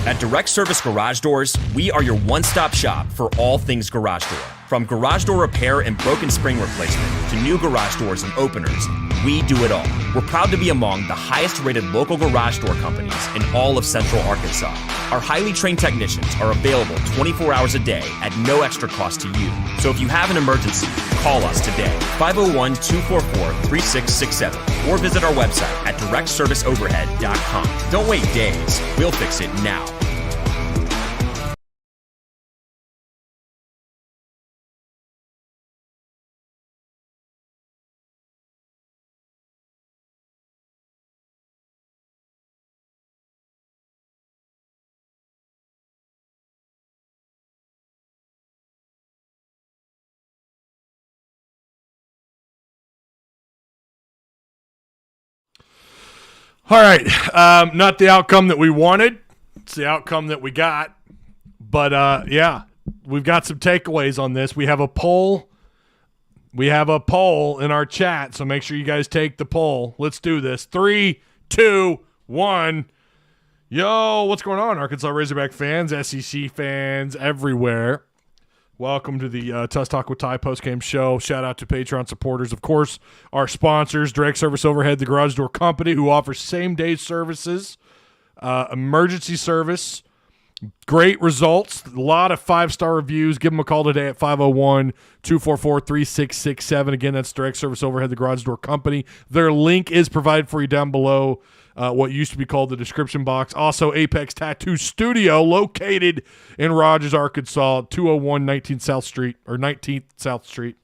At Direct Service Garage Doors, we are your one-stop shop for all things garage door. From garage door repair and broken spring replacement to new garage doors and openers, we do it all. We're proud to be among the highest-rated local garage door companies in all of Central Arkansas. Our highly trained technicians are available 24 hours a day at no extra cost to you. So if you have an emergency, call us today, 501-244-3667, or visit our website at directserviceoverhead.com. Don't wait days. We'll fix it now. All right, not the outcome that we wanted. It's the outcome that we got. But, yeah, we've got some takeaways on this. We have a poll. We have a poll in our chat, so make sure you guys take the poll. Let's do this. 3, 2, 1. Yo, what's going on, Arkansas Razorback fans, SEC fans, everywhere? Welcome to the Tuss Talk with Ty postgame show. Shout out to Patreon supporters. Of course, our sponsors, Direct Service Overhead, the Garage Door Company, who offers same-day services, emergency service, great results, a lot of 5-star reviews. Give them a call today at 501-244-3667. Again, that's Direct Service Overhead, the Garage Door Company. Their link is provided for you down below. What used to be called the description box. Also, Apex Tattoo Studio, located in Rogers, Arkansas, 201 19th South Street, or 19th South Street.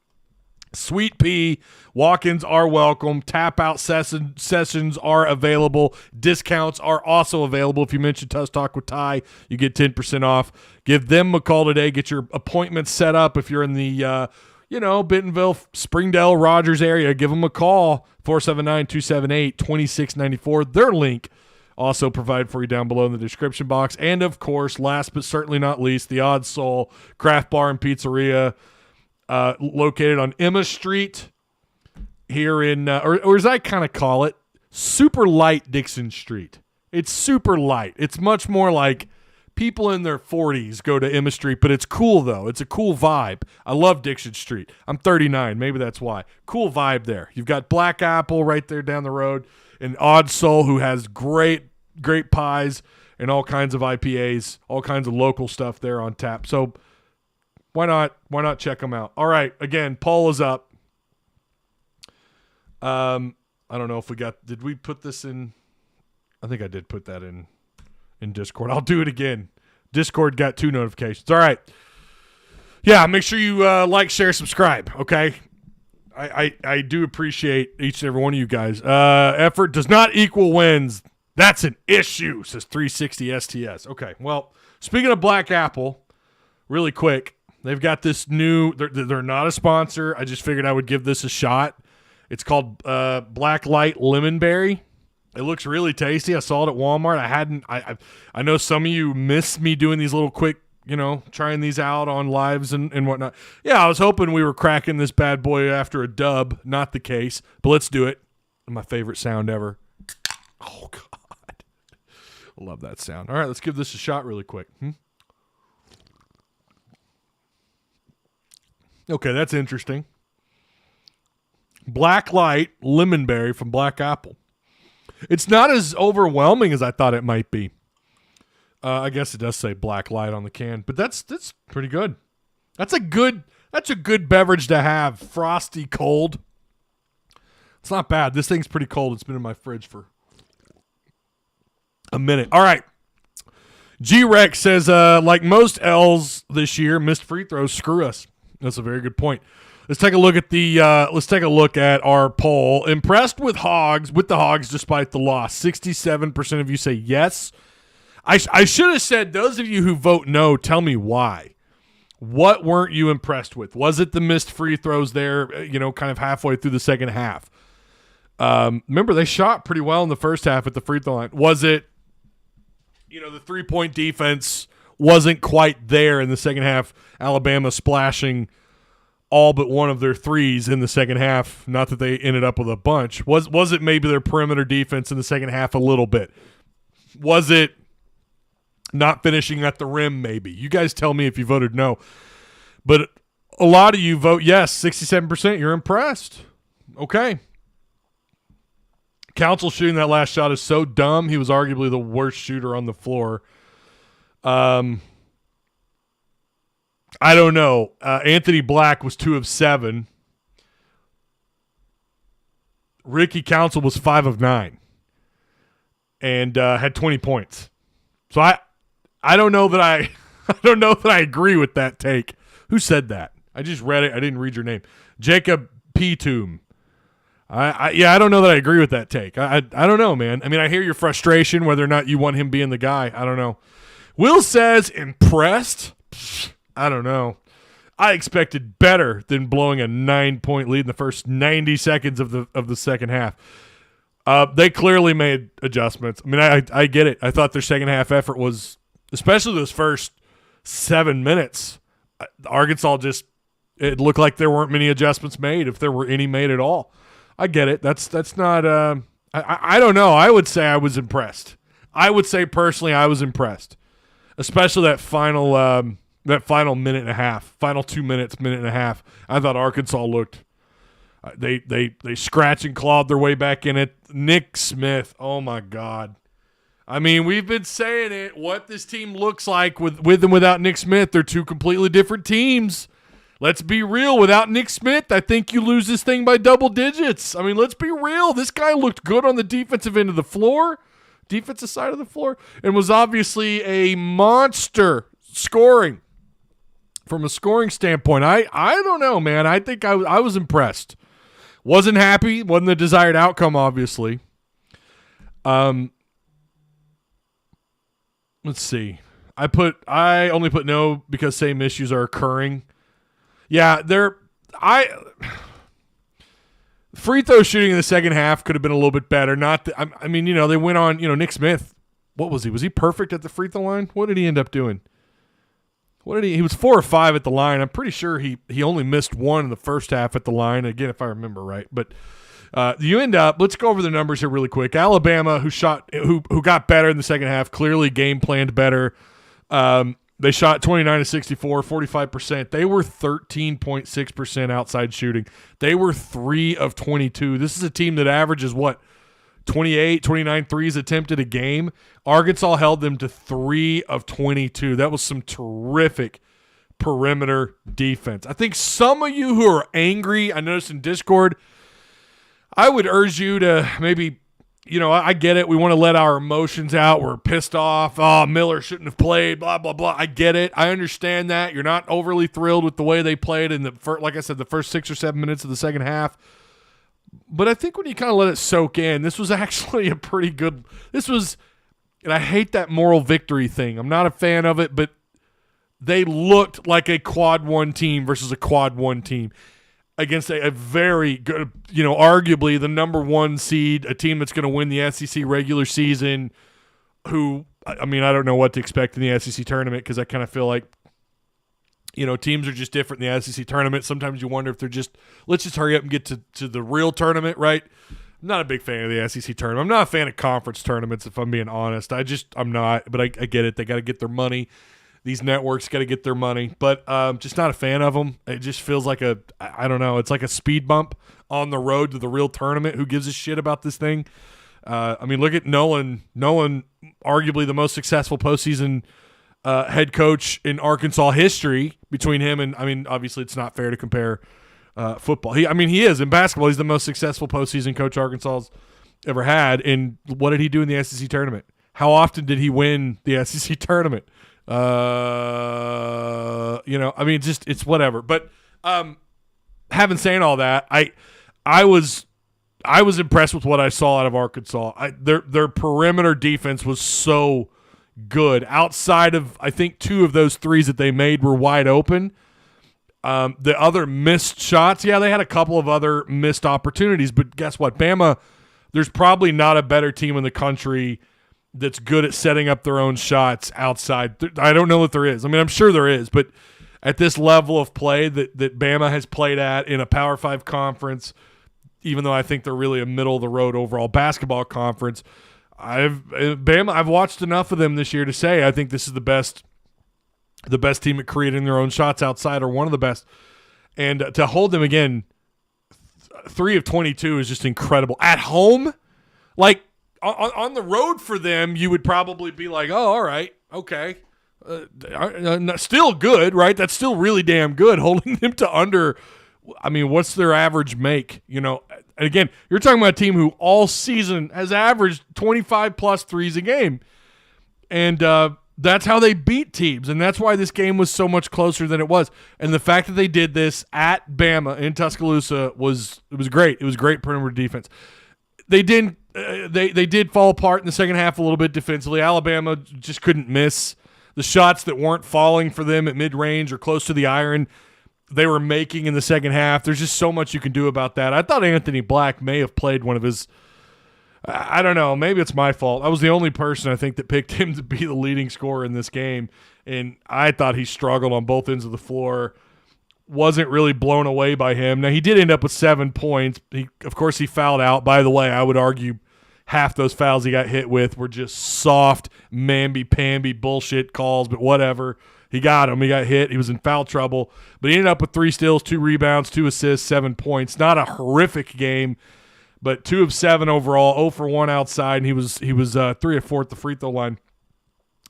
Sweet pea. Walk-ins are welcome. Tap-out sessions are available. Discounts are also available. If you mention Tuss Talk with Ty, you get 10% off. Give them a call today. Get your appointment set up if you're in the Bentonville, Springdale, Rogers area. Give them a call, 479-278-2694. Their link also provided for you down below in the description box. And, of course, last but certainly not least, the Odd Soul Craft Bar and Pizzaria, located on Emma Street here in, or as I kind of call it, super light Dixon Street. It's super light. It's much more like people in their 40s go to Emma Street, but it's cool, though. It's a cool vibe. I love Dixon Street. I'm 39. Maybe that's why. Cool vibe there. You've got Black Apple right there down the road, and Odd Soul, who has great pies and all kinds of IPAs, all kinds of local stuff there on tap. So why not check them out? All right, again, poll is up. I don't know if did we put this in? I think I did put that in Discord. I'll do it again. Discord got 2 notifications. All right. Yeah, make sure you like, share, subscribe, okay? I do appreciate each and every one of you guys. Effort does not equal wins. That's an issue, says 360 STS. Okay, well, speaking of Black Apple, really quick, they've got this new, they're not a sponsor. I just figured I would give this a shot. It's called Black Light Lemon Berry. It looks really tasty. I saw it at Walmart. I know some of you miss me doing these little quick, trying these out on lives and whatnot. Yeah, I was hoping we were cracking this bad boy after a dub. Not the case, but let's do it. My favorite sound ever. Oh, God. I love that sound. All right, let's give this a shot really quick. Okay, that's interesting. Black Light Lemon Berry from Black Apple. It's not as overwhelming as I thought it might be. I guess it does say Black Light on the can, but that's pretty good. That's a good beverage to have. Frosty cold. It's not bad. This thing's pretty cold. It's been in my fridge for a minute. All right. G-Rex says, like most L's this year, missed free throws screw us. That's a very good point. Let's take a look at our poll. Impressed with the Hogs despite the loss. 67% of you say yes. I should have said, those of you who vote no, tell me why. What weren't you impressed with? Was it the missed free throws there, kind of halfway through the second half? Remember, they shot pretty well in the first half at the free throw line. Was it, the three-point defense wasn't quite there in the second half, Alabama splashing all but one of their threes in the second half. Not that they ended up with a bunch. Was it maybe their perimeter defense in the second half a little bit? Was it not finishing at the rim, maybe. You guys tell me if you voted no. But a lot of you vote yes, 67%. You're impressed. Okay. Council shooting that last shot is so dumb. He was arguably the worst shooter on the floor. I don't know. Anthony Black was 2 of 7. Ricky Council was 5 of 9 and had 20 points. So I don't know that I agree with that take. Who said that? I just read it. I didn't read your name. Jacob P. Toom. I don't know that I agree with that take. I don't know, man. I mean, I hear your frustration, whether or not you want him being the guy. I don't know. Will says impressed. I don't know. I expected better than blowing a 9-point lead in the first 90 seconds of the second half. They clearly made adjustments. I mean, I get it. I thought their second half effort was, especially those first 7 minutes, Arkansas just, it looked like there weren't many adjustments made, if there were any made at all. I get it. That's not. I don't know. I would say I was impressed. I would say personally I was impressed, especially that final minute and a half, final 2 minutes, minute and a half. I thought Arkansas looked. They scratch and clawed their way back in it. Nick Smith. Oh my God. I mean, we've been saying it. What this team looks like with and without Nick Smith, they're two completely different teams. Let's be real. Without Nick Smith, I think you lose this thing by double digits. I mean, let's be real. This guy looked good on the defensive end of the floor, defensive side of the floor, and was obviously a monster scoring. From a scoring standpoint, I don't know, man. I think I was impressed. Wasn't happy. Wasn't the desired outcome, obviously. Let's see. I only put no because same issues are occurring. Yeah, free throw shooting in the second half could have been a little bit better. I mean, they went on, Nick Smith. What was he? Was he perfect at the free throw line? What did he end up doing? He was 4 or 5 at the line. I'm pretty sure he only missed 1 in the first half at the line, again, if I remember right. But you end up, let's go over the numbers here really quick. Alabama, who got better in the second half, clearly game planned better. They shot 29-64, 45%. They were 13.6% outside shooting. They were 3 of 22. This is a team that averages, 28, 29 threes attempted a game. Arkansas held them to 3 of 22. That was some terrific perimeter defense. I think some of you who are angry, I noticed in Discord, I would urge you to maybe, I get it. We want to let our emotions out. We're pissed off. Oh, Miller shouldn't have played, blah, blah, blah. I get it. I understand that. You're not overly thrilled with the way they played in like I said, the first 6 or 7 minutes of the second half. But I think when you kind of let it soak in, this was actually a pretty good – and I hate that moral victory thing. I'm not a fan of it, but they looked like a quad 1 team versus a quad 1 team against a very good, arguably the number 1 seed, a team that's going to win the SEC regular season, who, I mean, I don't know what to expect in the SEC tournament because I kind of feel like, teams are just different in the SEC tournament. Sometimes you wonder if they're just, let's just hurry up and get to the real tournament, right? I'm not a big fan of the SEC tournament. I'm not a fan of conference tournaments, if I'm being honest. I'm not, but I get it. They got to get their money. These networks got to get their money, but just not a fan of them. It just feels like I don't know. It's like a speed bump on the road to the real tournament. Who gives a shit about this thing? I mean, look at Nolan. Nolan, arguably the most successful postseason head coach in Arkansas history. Between him and, I mean, obviously it's not fair to compare football. He is in basketball. He's the most successful postseason coach Arkansas's ever had. And what did he do in the SEC tournament? How often did he win the SEC tournament? I mean, just it's whatever. But having saying all that, I was impressed with what I saw out of Arkansas. Their perimeter defense was so good. Outside of, I think 2 of those threes that they made were wide open. The other missed shots, yeah, they had a couple of other missed opportunities, but guess what? Bama, there's probably not a better team in the country that's good at setting up their own shots outside. I don't know if there is. I mean, I'm sure there is, but at this level of play that Bama has played at in a Power 5 conference, even though I think they're really a middle-of-the-road overall basketball conference, I've watched enough of them this year to say I think this is the best team at creating their own shots outside, or one of the best. And to hold them again, 3 of 22 is just incredible. At home, like on the road for them, you would probably be like, oh, all right, okay. Still good, right? That's still really damn good. Holding them to under, I mean, what's their average make? You know, and again, you're talking about a team who all season has averaged 25 plus threes a game. And that's how they beat teams. And that's why this game was so much closer than it was. And the fact that they did this at Bama in Tuscaloosa was great. It was great perimeter defense. They did fall apart in the second half a little bit defensively. Alabama just couldn't miss. The shots that weren't falling for them at mid-range or close to the iron, they were making in the second half. There's just so much you can do about that. I thought Anthony Black may have played one of his – I don't know. Maybe it's my fault. I was the only person, I think, that picked him to be the leading scorer in this game, and I thought he struggled on both ends of the floor. Wasn't really blown away by him. Now, he did end up with 7 points. Of course, he fouled out. By the way, I would argue – half those fouls he got hit with were just soft, mamby-pamby bullshit calls, but whatever. He got him. He got hit. He was in foul trouble. But he ended up with 3 steals, 2 rebounds, 2 assists, 7 points. Not a horrific game, but 2 of 7 overall, 0 for 1 outside, and he was 3 of 4 at the free throw line.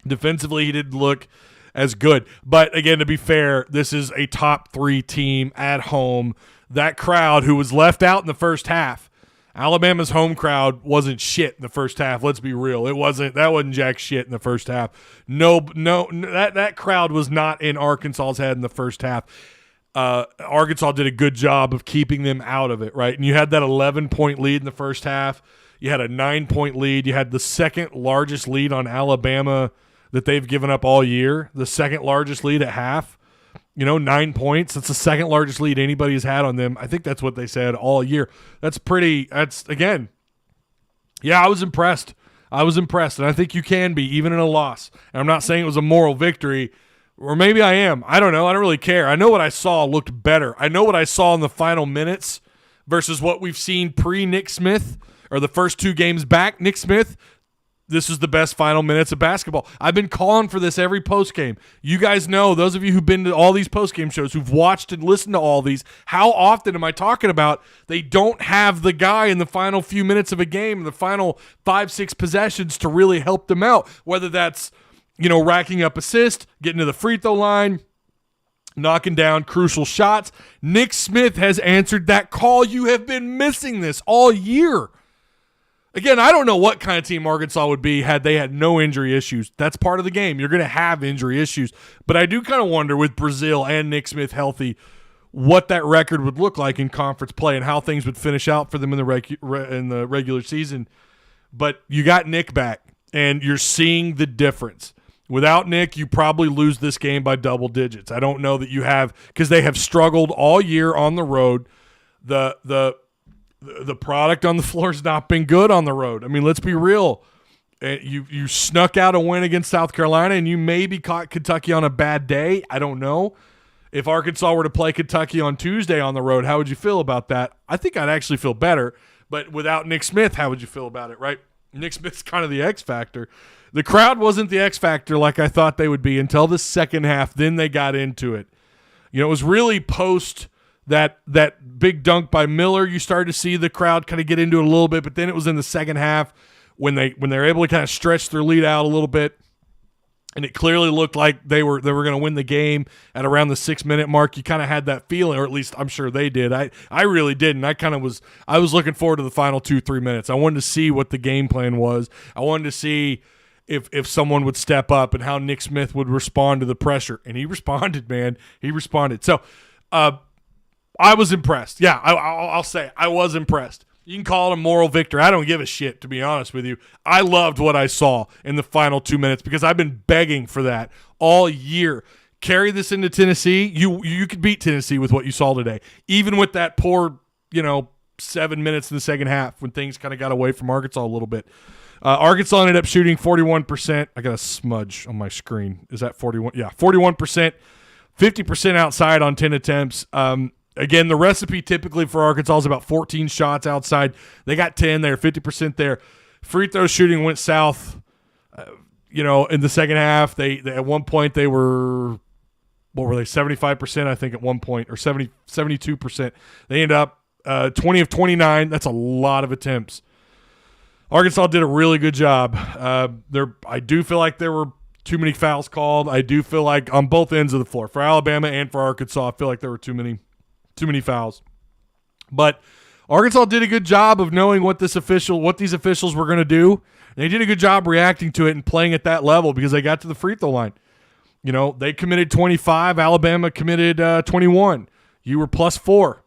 Defensively, he didn't look as good. But, again, to be fair, this is a top 3 team at home. That crowd who was left out in the first half, Alabama's home crowd wasn't shit in the first half. Let's be real. That wasn't jack shit in the first half. No, that crowd was not in Arkansas's head in the first half. Arkansas did a good job of keeping them out of it, right? And you had that 11-point lead in the first half. You had a 9-point lead. You had the second largest lead on Alabama that they've given up all year, the second largest lead at half. 9 points. That's the second largest lead anybody's had on them. I think that's what they said all year. Again, I was impressed. And I think you can be, even in a loss. And I'm not saying it was a moral victory, or maybe I am. I don't know. I don't really care. I know what I saw looked better. I know what I saw in the final minutes versus what we've seen pre-Nick Smith, or the first 2 games back. Nick Smith, this is the best final minutes of basketball. I've been calling for this every postgame. You guys know, those of you who've been to all these postgame shows, who've watched and listened to all these, how often am I talking about they don't have the guy in the final few minutes of a game, the final 5-6 possessions to really help them out, whether that's, racking up assists, getting to the free throw line, knocking down crucial shots. Nick Smith has answered that call. You have been missing this all year. Again, I don't know what kind of team Arkansas would be had they had no injury issues. That's part of the game. You're going to have injury issues. But I do kind of wonder, with Brazile and Nick Smith healthy, what that record would look like in conference play and how things would finish out for them in the regular season. But you got Nick back, and you're seeing the difference. Without Nick, you probably lose this game by double digits. I don't know that you have, because they have struggled all year on the road. The product on the floor has not been good on the road. I mean, let's be real. You snuck out a win against South Carolina, and you maybe caught Kentucky on a bad day. I don't know. If Arkansas were to play Kentucky on Tuesday on the road, how would you feel about that? I think I'd actually feel better. But without Nick Smith, how would you feel about it, right? Nick Smith's kind of the X factor. The crowd wasn't the X factor like I thought they would be until the second half. Then they got into it. It was really post that big dunk by Miller. You started to see the crowd kind of get into it a little bit, but then it was in the second half when they were able to kind of stretch their lead out a little bit, and it clearly looked like they were going to win the game at around the 6-minute mark. You kind of had that feeling, or at least I'm sure they did. I really didn't. I was looking forward to the final 2-3 minutes. I wanted to see what the game plan was. I wanted to see if someone would step up and how Nick Smith would respond to the pressure, and he responded, man. He responded. So, I was impressed. Yeah, I'll say I was impressed. You can call it a moral victory. I don't give a shit, to be honest with you. I loved what I saw in the final 2 minutes because I've been begging for that all year. Carry this into Tennessee. You could beat Tennessee with what you saw today, even with that poor, 7 minutes in the second half when things kind of got away from Arkansas a little bit. Arkansas ended up shooting 41%. I got a smudge on my screen. Is that 41? Yeah, 41%. 50% outside on 10 attempts. Again, the recipe typically for Arkansas is about 14 shots outside. They got 10 there, 50% there. Free throw shooting went south. In the second half, they at one point they were, what were they, 75%, I think, at one point, or 72%. They ended up 20 of 29. That's a lot of attempts. Arkansas did a really good job. I do feel like there were too many fouls called. I do feel like on both ends of the floor, for Alabama and for Arkansas, I feel like there were too many fouls. But Arkansas did a good job of knowing what these officials were going to do. And they did a good job reacting to it and playing at that level because they got to the free throw line. They committed 25. Alabama committed 21. You were +4.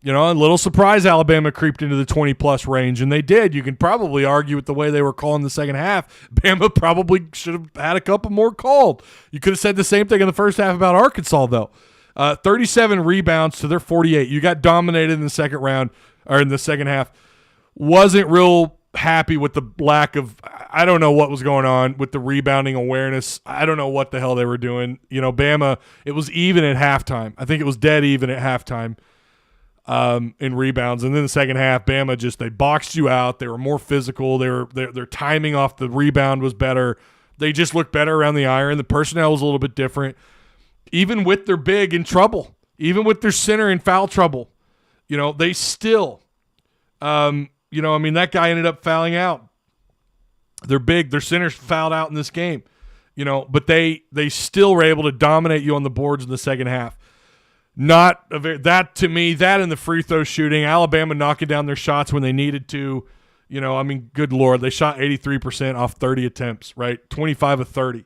A little surprise Alabama creeped into the 20-plus range, and they did. You can probably argue with the way they were calling the second half. Bama probably should have had a couple more called. You could have said the same thing in the first half about Arkansas, though. 37 rebounds to their 48. You got dominated in the second round, or in the second half. Wasn't real happy with the lack of, I don't know what was going on with the rebounding awareness. I don't know what the hell they were doing. Bama, it was even at halftime. I think it was dead even at halftime in rebounds. And then the second half, Bama they boxed you out. They were more physical. Their timing off the rebound was better. They just looked better around the iron. The personnel was a little bit different. Even with their big in trouble, even with their center in foul trouble, they still, that guy ended up fouling out. They're big. Their centers fouled out in this game, but they still were able to dominate you on the boards in the second half. To me, that and the free throw shooting, Alabama knocking down their shots when they needed to, good Lord, they shot 83% off 30 attempts, right? 25 of 30.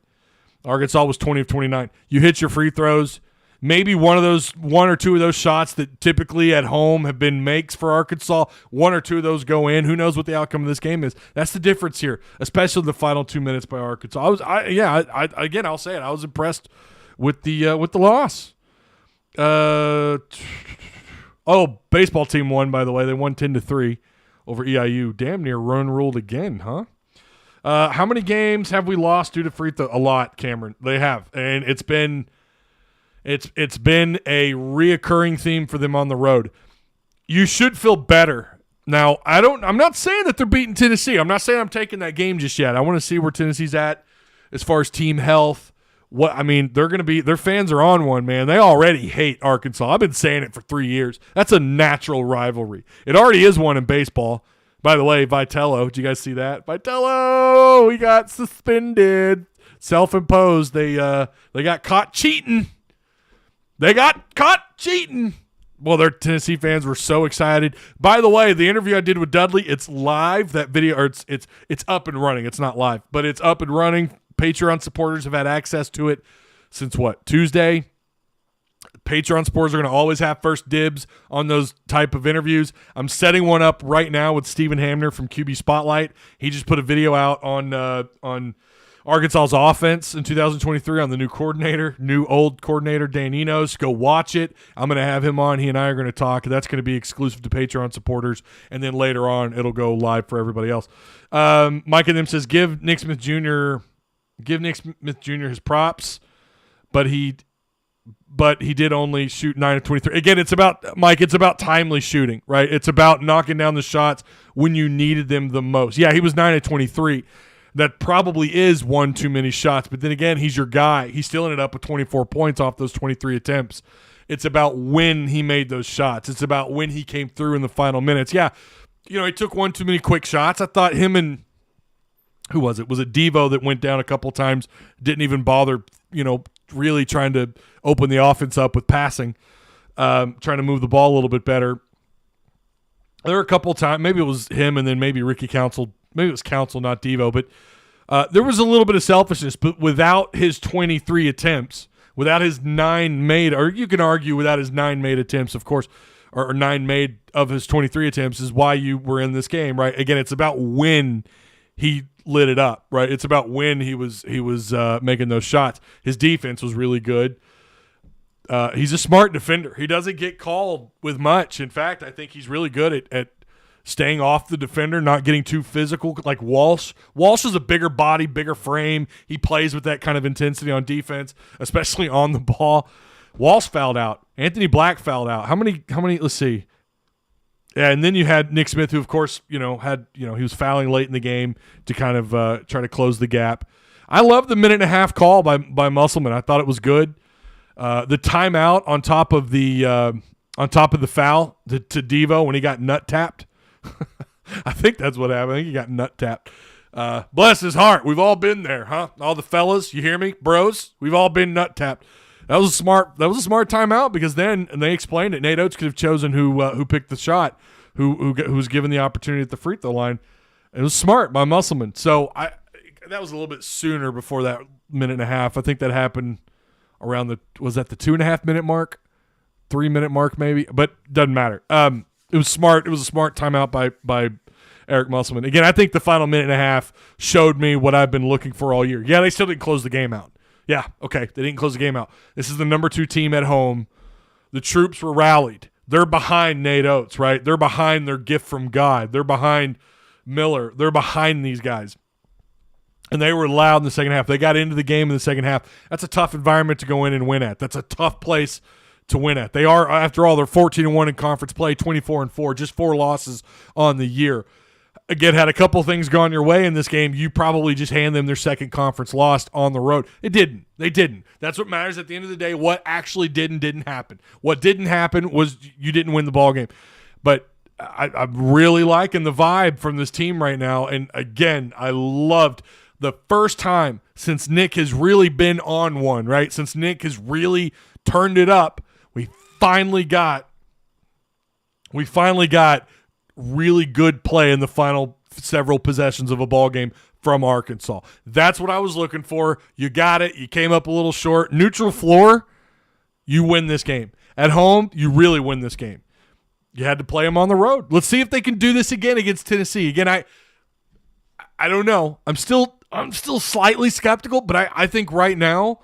Arkansas was 20 of 29. You hit your free throws. Maybe one or two of those shots that typically at home have been makes for Arkansas, one or two of those go in. Who knows what the outcome of this game is? That's the difference here, especially the final 2 minutes by Arkansas. I'll say it. I was impressed with the loss. Baseball team won, by the way. They won 10-3 over EIU. Damn near run ruled again, huh? How many games have we lost due to free throw? A lot, Cameron. They have, and it's been a reoccurring theme for them on the road. You should feel better. Now, I'm not saying that they're beating Tennessee. I'm not saying I'm taking that game just yet. I want to see where Tennessee's at as far as team health. Their fans are on one, man. They already hate Arkansas. I've been saying it for 3 years. That's a natural rivalry. It already is one in baseball. By the way, Vitello, did you guys see that? Vitello, he got suspended, self-imposed. They got caught cheating. Well, their Tennessee fans were so excited. By the way, the interview I did with Dudley, it's live. That video, or it's up and running. It's not live, but it's up and running. Patreon supporters have had access to it since Tuesday. Patreon supporters are going to always have first dibs on those type of interviews. I'm setting one up right now with Stephen Hamner from QB Spotlight. He just put a video out on Arkansas's offense in 2023 on the new old coordinator, Dan Enos. Go watch it. I'm going to have him on. He and I are going to talk. That's going to be exclusive to Patreon supporters, and then later on it'll go live for everybody else. Mike and them says give Nick Smith Jr. his props, but he did only shoot 9 of 23. Again, it's about timely shooting, right? It's about knocking down the shots when you needed them the most. Yeah, he was 9 of 23. That probably is one too many shots, but then again, he's your guy. He still ended up with 24 points off those 23 attempts. It's about when he made those shots. It's about when he came through in the final minutes. Yeah, he took one too many quick shots. I thought him and who was it? Was it Devo that went down a couple times, didn't even bother, really trying to open the offense up with passing, trying to move the ball a little bit better. There were a couple times, maybe it was him and then maybe Ricky Council. Maybe it was Council, not Devo. But there was a little bit of selfishness. But without his 23 attempts, without his 9 made, or you can argue without his 9 made attempts, of course, or 9 made of his 23 attempts is why you were in this game, right? Again, it's about when he lit it up, right? It's about when he was making those shots. His defense was really good. He's a smart defender. He doesn't get called with much. In fact, I think he's really good at staying off the defender, not getting too physical like Walsh. Walsh is a bigger body, bigger frame. He plays with that kind of intensity on defense, especially on the ball. Walsh fouled out. Anthony Black fouled out. How many? Let's see. Yeah, and then you had Nick Smith, who, of course, he was fouling late in the game to kind of try to close the gap. I love the 1.5-minute call by Musselman. I thought it was good. The timeout on top of the foul to Devo when he got nut tapped. I think that's what happened. I think he got nut tapped. Bless his heart. We've all been there, huh? All the fellas, you hear me, bros? We've all been nut tapped. That was a smart timeout, because then, and they explained it, Nate Oates could have chosen who picked the shot, who was given the opportunity at the free throw line. It was smart by Musselman. So that was a little bit sooner before that 1.5 minutes. I think that happened around was that the 2.5-minute mark, 3-minute mark maybe, but doesn't matter. It was smart. It was a smart timeout by Eric Musselman. Again, I think the final 1.5 minutes showed me what I've been looking for all year. Yeah, they still didn't close the game out. Yeah, okay, they didn't close the game out. This is the number 2 team at home. The troops were rallied. They're behind Nate Oates, right? They're behind their gift from God. They're behind Miller. They're behind these guys. And they were loud in the second half. They got into the game in the second half. That's a tough environment to go in and win at. That's a tough place to win at. They are, after all, they're 14-1 in conference play, 24-4, just 4 losses on the year. Again, had a couple things gone your way in this game, you probably just hand them their second conference loss on the road. It didn't. They didn't. That's what matters at the end of the day. What actually didn't happen. What didn't happen was you didn't win the ball game. But I'm really liking the vibe from this team right now. And again, I loved the first time since Nick has really been on one, right? Since Nick has really turned it up, we finally got really good play in the final several possessions of a ball game from Arkansas. That's what I was looking for. You got it. You came up a little short. Neutral floor, you win this game. At home, you really win this game. You had to play them on the road. Let's see if they can do this again against Tennessee. Again, I don't know. I'm still slightly skeptical, but I think right now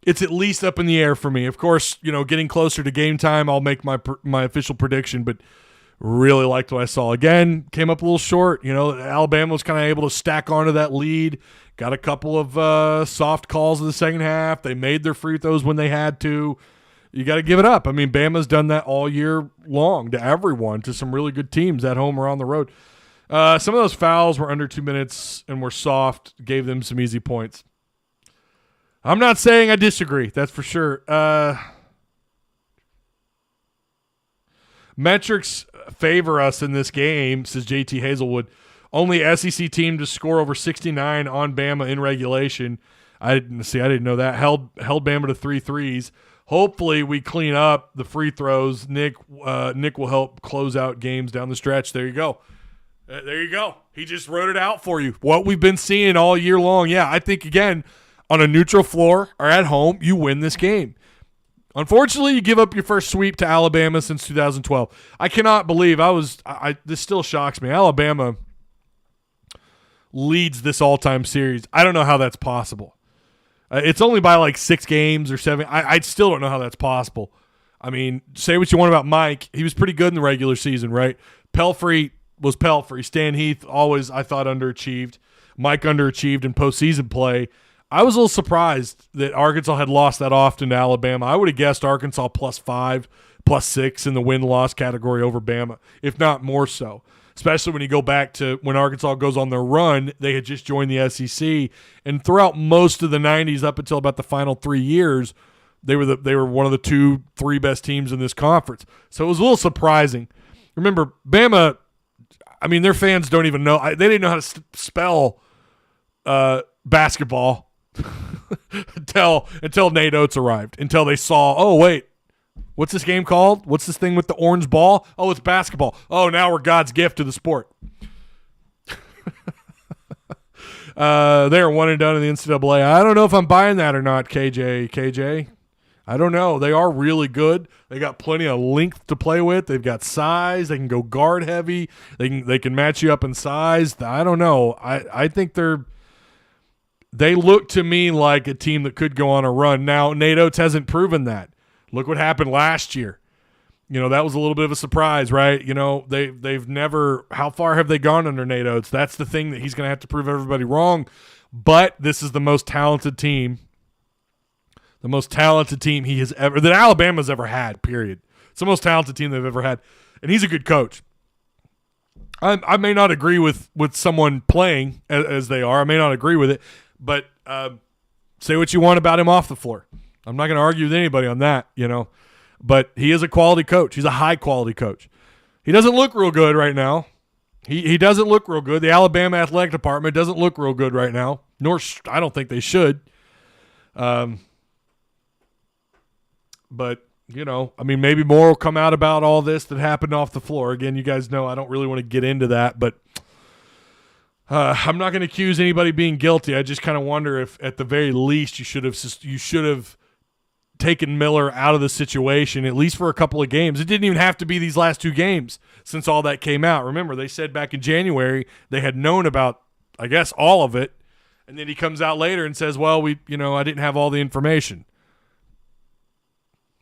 it's at least up in the air for me. Of course, getting closer to game time, I'll make my official prediction, but really liked what I saw. Again, came up a little short. Alabama was kind of able to stack onto that lead. Got a couple of soft calls in the second half. They made their free throws when they had to. You got to give it up. I mean, Bama's done that all year long to everyone, to some really good teams at home or on the road. Some of those fouls were under 2 minutes and were soft, gave them some easy points. I'm not saying I disagree. That's for sure. Metrics favor us in this game, says JT Hazelwood. Only SEC team to score over 69 on Bama in regulation. I didn't know that. Held Bama to 3 threes. Hopefully we clean up the free throws. Nick will help close out games down the stretch. There you go. There you go. He just wrote it out for you. What we've been seeing all year long. Yeah, I think, again, on a neutral floor or at home, you win this game. Unfortunately, you give up your first sweep to Alabama since 2012. I cannot believe this still shocks me. Alabama leads this all-time series. I don't know how that's possible. It's only by like 6 games or 7. I still don't know how that's possible. I mean, say what you want about Mike. He was pretty good in the regular season, right? Pelfrey was Pelfrey. Stan Heath always, I thought, underachieved. Mike underachieved in postseason play. I was a little surprised that Arkansas had lost that often to Alabama. I would have guessed Arkansas +5, +6 in the win-loss category over Bama, if not more so. Especially when you go back to when Arkansas goes on their run, they had just joined the SEC, and throughout most of the 90s up until about the final 3 years, they were one of the 2-3 best teams in this conference. So it was a little surprising. Remember, Bama, I mean, their fans don't even know. They didn't know how to spell basketball until Nate Oates arrived, until they saw, oh, wait, what's this game called? What's this thing with the orange ball? Oh, it's basketball. Oh, now we're God's gift to the sport. They are 1 and done in the NCAA. I don't know if I'm buying that or not, KJ. I don't know. They are really good. They got plenty of length to play with. They've got size. They can go guard heavy. They can match you up in size. I don't know. I think they look to me like a team that could go on a run. Now, Nate Oates hasn't proven that. Look what happened last year. That was a little bit of a surprise, right? They've never – how far have they gone under Nate Oates? That's the thing that he's going to have to prove everybody wrong. But this is the most talented team he has ever – that Alabama's ever had, period. It's the most talented team they've ever had. And he's a good coach. I may not agree with someone playing as they are. I may not agree with it, but say what you want about him off the floor. I'm not going to argue with anybody on that, But he is a quality coach. He's a high-quality coach. He doesn't look real good right now. He doesn't look real good. The Alabama athletic department doesn't look real good right now, nor I don't think they should. But, maybe more will come out about all this that happened off the floor. Again, you guys know I don't really want to get into that, but I'm not going to accuse anybody being guilty. I just kind of wonder if, at the very least, you should have taken Miller out of the situation, at least for a couple of games. It didn't even have to be these last 2 games since all that came out. Remember, they said back in January they had known about, I guess, all of it, and then he comes out later and says, well, I didn't have all the information.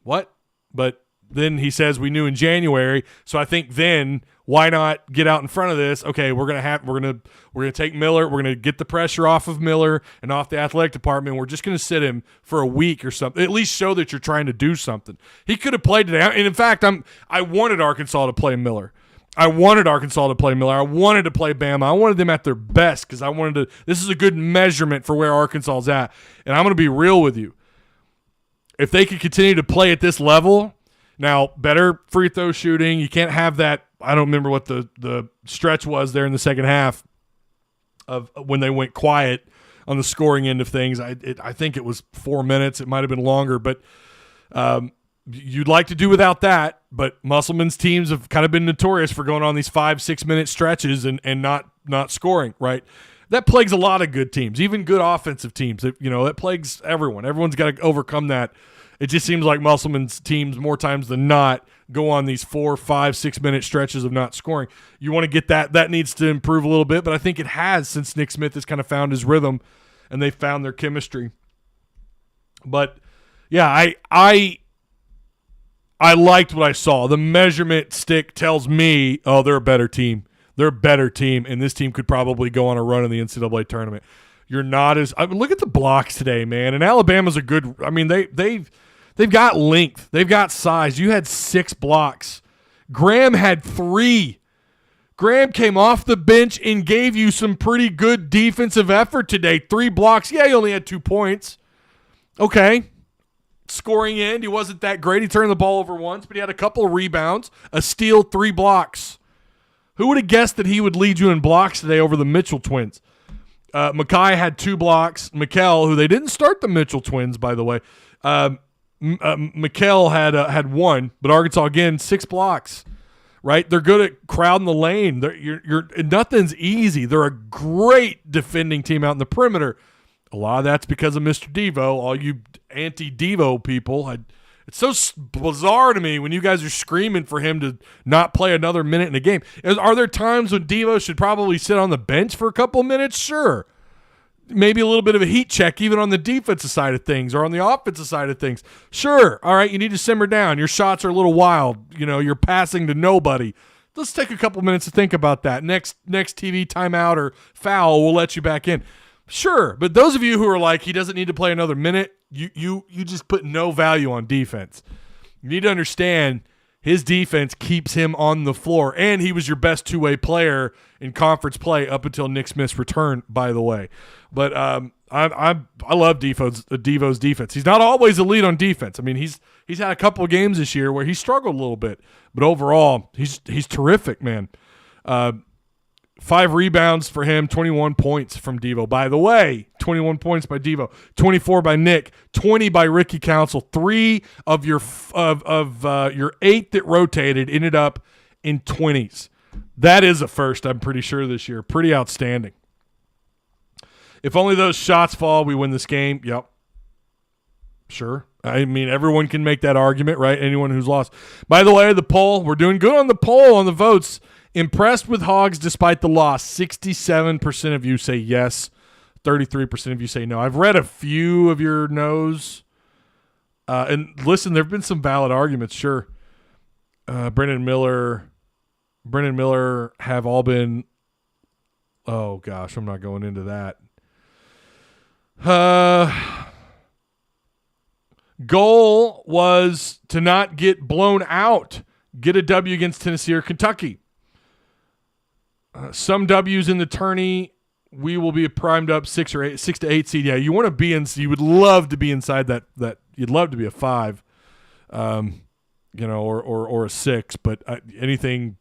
What? But then he says we knew in January, so I think then why not get out in front of this? Okay, we're gonna take Miller, we're gonna get the pressure off of Miller and off the athletic department. We're just gonna sit him for a week or something. At least show that you're trying to do something. He could have played today, and in fact, I wanted Arkansas to play Miller. I wanted Arkansas to play Miller. I wanted to play Bama. I wanted them at their best because I wanted to. This is a good measurement for where Arkansas is at, and I'm gonna be real with you. If they could continue to play at this level, now better free throw shooting. You can't have that. I don't remember what the stretch was there in the second half of when they went quiet on the scoring end of things. I think it was 4 minutes. It might have been longer, but you'd like to do without that. But Musselman's teams have kind of been notorious for going on these 5-6 minute stretches and not scoring, right? That plagues a lot of good teams, even good offensive teams. It plagues everyone. Everyone's got to overcome that. It just seems like Musselman's teams, more times than not, go on these 4, 5, 6 minute stretches of not scoring. You want to get that. That needs to improve a little bit, but I think it has since Nick Smith has kind of found his rhythm and they found their chemistry. But, yeah, I liked what I saw. The measurement stick tells me, oh, they're a better team. They're a better team, and this team could probably go on a run in the NCAA tournament. You're not as look at the blocks today, man. And Alabama's a good. They've got length. They've got size. You had 6 blocks. Graham had 3. Graham came off the bench and gave you some pretty good defensive effort today. 3 blocks. Yeah, he only had 2 points. Okay. Scoring end, he wasn't that great. He turned the ball over once, but he had a couple of rebounds, a steal, 3 blocks. Who would have guessed that he would lead you in blocks today over the Mitchell twins? Mackay had 2 blocks. Mikkel, who they didn't start the Mitchell twins, by the way. Mikkel had 1, but Arkansas, again, 6 blocks. Right? They're good at crowding the lane. Nothing's easy. They're a great defending team out in the perimeter. A lot of that's because of Mr. Devo. All you anti-Devo people, it's so bizarre to me when you guys are screaming for him to not play another minute in a game. Are there times when Devo should probably sit on the bench for a couple of minutes? Sure. Maybe a little bit of a heat check even on the defensive side of things or on the offensive side of things. Sure. All right, you need to simmer down. Your shots are a little wild. You're passing to nobody. Let's take a couple minutes to think about that. Next TV timeout or foul, we'll let you back in. Sure, but those of you who are like, he doesn't need to play another minute, you just put no value on defense. You need to understand his defense keeps him on the floor, and he was your best two-way player in conference play up until Nick Smith's return, by the way. But I love Devo's defense. He's not always a lead on defense. I mean, he's had a couple of games this year where he struggled a little bit, but overall, he's terrific, man. 5 rebounds for him, 21 points from Devo. By the way, 21 points by Devo, 24 by Nick, 20 by Ricky Council. 3 of your 8 that rotated ended up in 20s. That is a first, I'm pretty sure, this year. Pretty outstanding. If only those shots fall, we win this game. Yep. Sure. I mean, everyone can make that argument, right? Anyone who's lost. By the way, the poll, we're doing good on the poll on the votes. Impressed with Hogs despite the loss. 67% of you say yes. 33% of you say no. I've read a few of your no's. And listen, there have been some valid arguments, sure. Brendan Miller have all been – oh, gosh, I'm not going into that. Goal was to not get blown out. Get a W against Tennessee or Kentucky. Some W's in the tourney. We will be primed up 6 to 8 seed. Yeah, you want to be in. You would love to be inside that. You'd love to be a 5, or a 6. But anything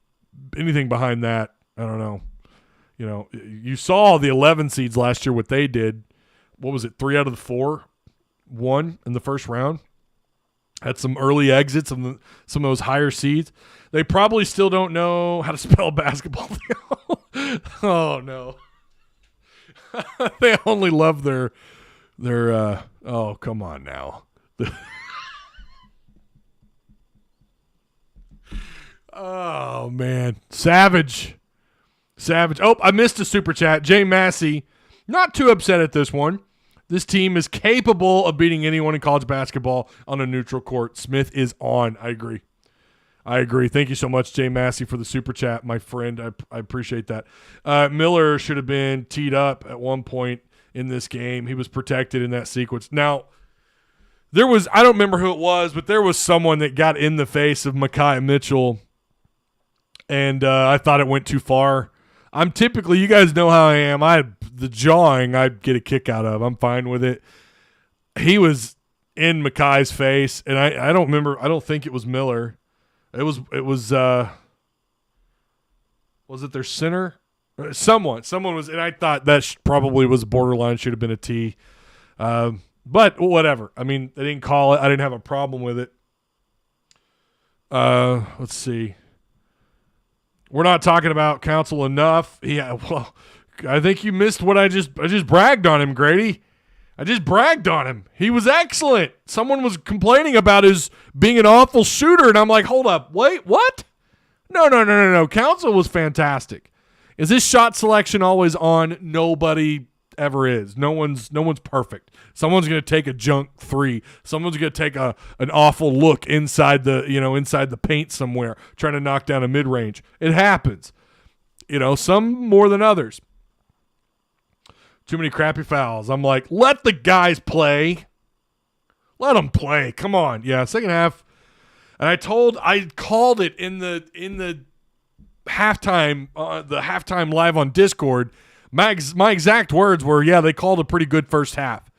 behind that, I don't know. You saw the 11 seeds last year. What they did. What was it? 3 out of the 4 won in the first round. Had some early exits of some of those higher seeds. They probably still don't know how to spell basketball. Oh no. They only love their oh, come on now. Oh man. Savage. Oh, I missed a super chat. Jay Massey, not too upset at this one. This team is capable of beating anyone in college basketball on a neutral court. Smith is on. I agree. Thank you so much, Jay Massey, for the super chat, my friend. I appreciate that. Miller should have been teed up at one point in this game. He was protected in that sequence. Now, I don't remember who it was, but there was someone that got in the face of Mekhi Mitchell, and I thought it went too far. I'm typically, you guys know how I am. The jawing I get a kick out of. I'm fine with it. He was in Mekhi's face, and I don't remember. I don't think it was Miller. It was it their center? Someone was, and I thought that probably was borderline, should have been a T. But whatever. I mean, they didn't call it. I didn't have a problem with it. Let's see. We're not talking about Council enough. Yeah, well, I think you missed what I just bragged on him, Grady. I just bragged on him. He was excellent. Someone was complaining about his being an awful shooter, and I'm like, hold up, wait, what? No. Council was fantastic. Is this shot selection always on? Nobody ever is. No one's perfect. Someone's going to take a junk 3. Someone's going to take an awful look inside the paint somewhere, trying to knock down a mid-range. It happens. Some more than others. Too many crappy fouls. I'm like, let the guys play. Let them play. Come on. Yeah, second half. And I called it in the halftime, the halftime live on Discord. My exact words were, yeah, they called a pretty good first half.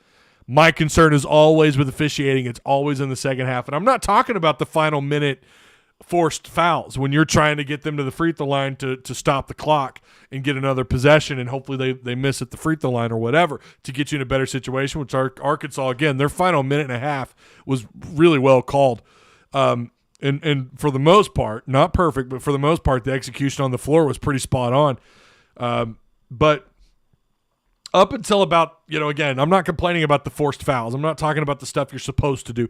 My concern is always with officiating. It's always in the second half. And I'm not talking about the final minute forced fouls when you're trying to get them to the free throw line to stop the clock and get another possession, and hopefully they miss at the free throw line or whatever to get you in a better situation, which Arkansas, again, their final minute and a half was really well called. And for the most part, not perfect, but for the most part, the execution on the floor was pretty spot on. But up until about, again, I'm not complaining about the forced fouls. I'm not talking about the stuff you're supposed to do.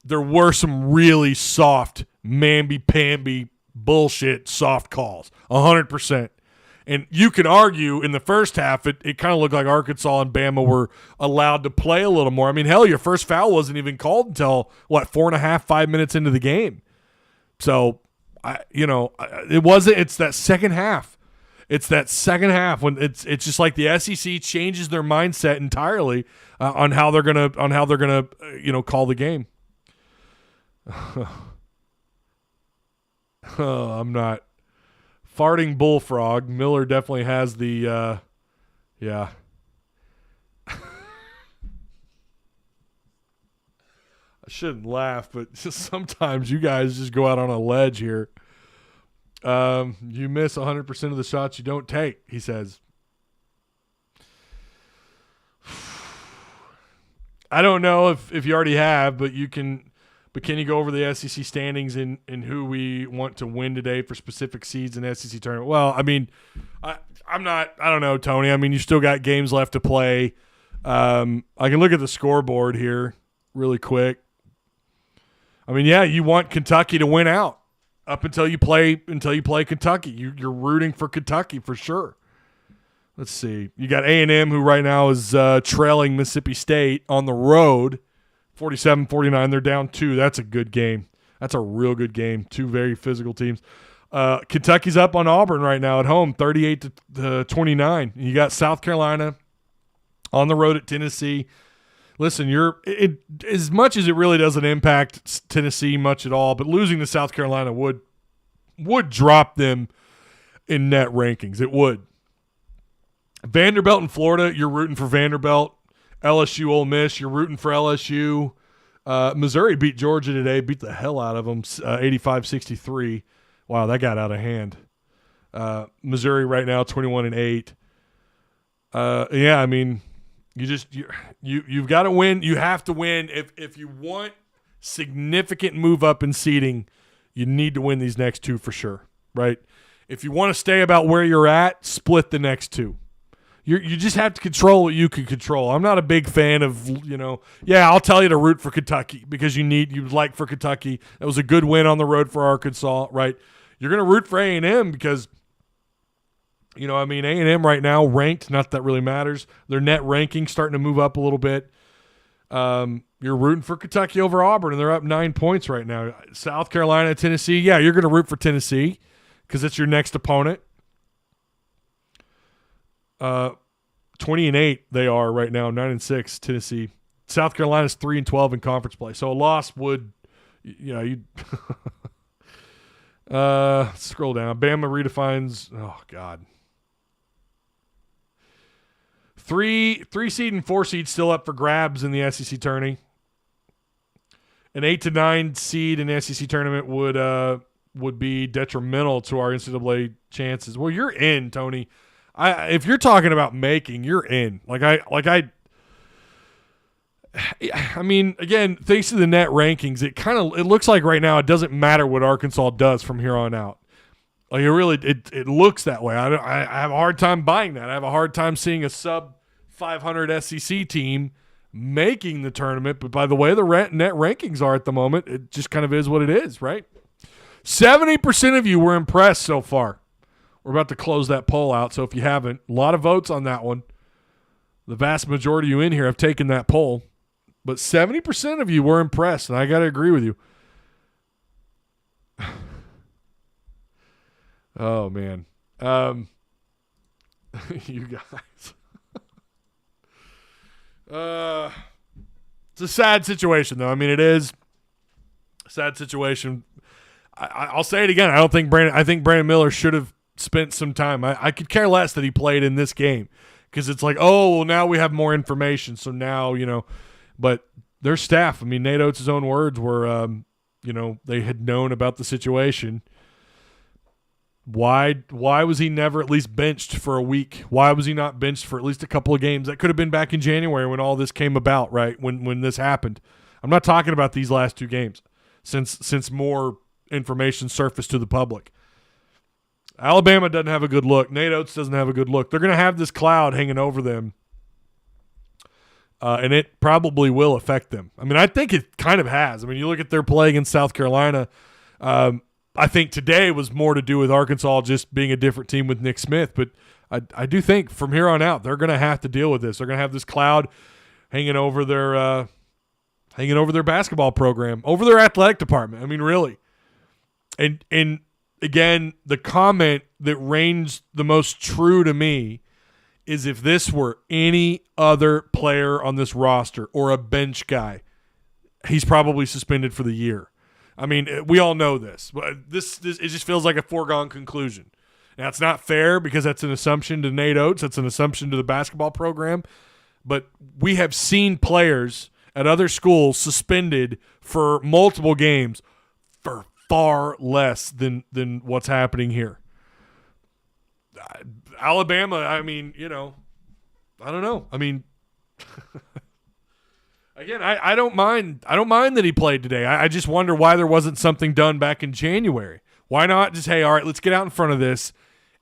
There were some really soft, mamby-pamby bullshit soft calls, 100%. And you could argue in the first half, it kind of looked like Arkansas and Bama were allowed to play a little more. I mean, hell, your first foul wasn't even called until, 4.5, 5 minutes into the game. So, it wasn't. It's that second half. It's that second half when it's just like the SEC changes their mindset entirely on how they're gonna call the game. Oh, I'm not. Farting bullfrog. Miller definitely has the, yeah. I shouldn't laugh, but just sometimes you guys just go out on a ledge here. You miss 100% of the shots you don't take, he says. I don't know if you already have, but can you go over the SEC standings and who we want to win today for specific seeds in the SEC tournament? Well, I mean, I don't know, Tony. I mean, you still got games left to play. I can look at the scoreboard here really quick. I mean, yeah, you want Kentucky to win out up until you play Kentucky. You're rooting for Kentucky for sure. Let's see. You got A&M, who right now is trailing Mississippi State on the road. 47-49, they're down 2. That's a good game. That's a real good game. 2 very physical teams. Kentucky's up on Auburn right now at home, 38-29. You got South Carolina on the road at Tennessee. Listen, as much as it really doesn't impact Tennessee much at all, but losing to South Carolina would drop them in net rankings. It would. Vanderbilt in Florida, you're rooting for Vanderbilt. LSU, Ole Miss, you're rooting for LSU. Missouri beat Georgia today, beat the hell out of them, 85-63. Wow, that got out of hand. Missouri right now, 21-8. Yeah, I mean, you've got to win. You have to win if you want significant move up in seeding. You need to win these next two for sure, right? If you want to stay about where you're at, split the next two. You just have to control what you can control. I'm not a big fan of, I'll tell you to root for Kentucky because you'd like for Kentucky. That was a good win on the road for Arkansas, right? You're going to root for A&M because, A&M right now ranked, not that really matters. Their net ranking starting to move up a little bit. You're rooting for Kentucky over Auburn, and they're up 9 points right now. South Carolina, Tennessee, yeah, you're going to root for Tennessee because it's your next opponent. 20-8 they are right now, 9-6 Tennessee. South Carolina's 3-12 in conference play. So a loss would, you scroll down. Bama redefines. Oh God. 3 seed and 4 seed still up for grabs in the SEC tourney. An 8 to 9 seed in the SEC tournament would be detrimental to our NCAA chances. Well, you're in, Tony. If you're talking about making, you're in. I mean, again, thanks to the net rankings, it looks like right now it doesn't matter what Arkansas does from here on out. Like it looks that way. I have a hard time buying that. I have a hard time seeing a sub 500 SEC team making the tournament. But by the way the net rankings are at the moment, it just kind of is what it is, right? 70% of you were impressed so far. We're about to close that poll out, so if you haven't, a lot of votes on that one. The vast majority of you in here have taken that poll, but 70% of you were impressed, and I got to agree with you. Oh, man. You guys. It's a sad situation, though. I mean, it is a sad situation. I'll say it again. I think Brandon Miller should have spent some time. I could care less that he played in this game because it's like, oh, well, now we have more information. So now, but their staff, I mean, Nate Oates' own words were, they had known about the situation. Why was he never at least benched for a week? Why was he not benched for at least a couple of games? That could have been back in January when all this came about, right? When this happened. I'm not talking about these last 2 games since more information surfaced to the public. Alabama doesn't have a good look. Nate Oates doesn't have a good look. They're going to have this cloud hanging over them, and it probably will affect them. I mean, I think it kind of has. I mean, you look at their play against South Carolina. I think today was more to do with Arkansas just being a different team with Nick Smith, but I do think from here on out they're going to have to deal with this. They're going to have this cloud hanging over their basketball program, over their athletic department. I mean, really, and again, the comment that reigns the most true to me is if this were any other player on this roster or a bench guy, he's probably suspended for the year. I mean, we all know this, but this it just feels like a foregone conclusion. Now, it's not fair because that's an assumption to Nate Oates. That's an assumption to the basketball program. But we have seen players at other schools suspended for multiple games for far less than what's happening here. Alabama, I mean, I don't know. I mean, again, I don't mind that he played today. I just wonder why there wasn't something done back in January. Why not just, hey, all right, let's get out in front of this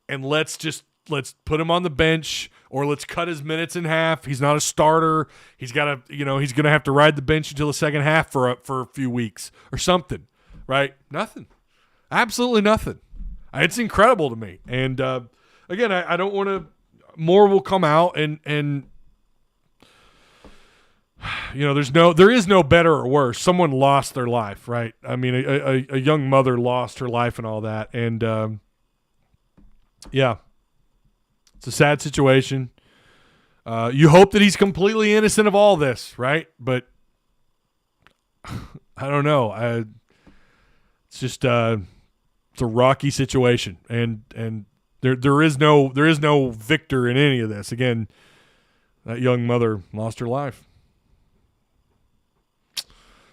and let's put him on the bench or let's cut his minutes in half. He's not a starter. He's got to, he's going to have to ride the bench until the second half for a few weeks or something. Right? Nothing. Absolutely nothing. It's incredible to me. And again, I don't want to. More will come out, and there is no better or worse. Someone lost their life, right? I mean, a young mother lost her life and all that, and yeah, it's a sad situation. You hope that he's completely innocent of all this, right? But I don't know. It's just it's a rocky situation, and There is no victor in any of this. Again, that young mother lost her life.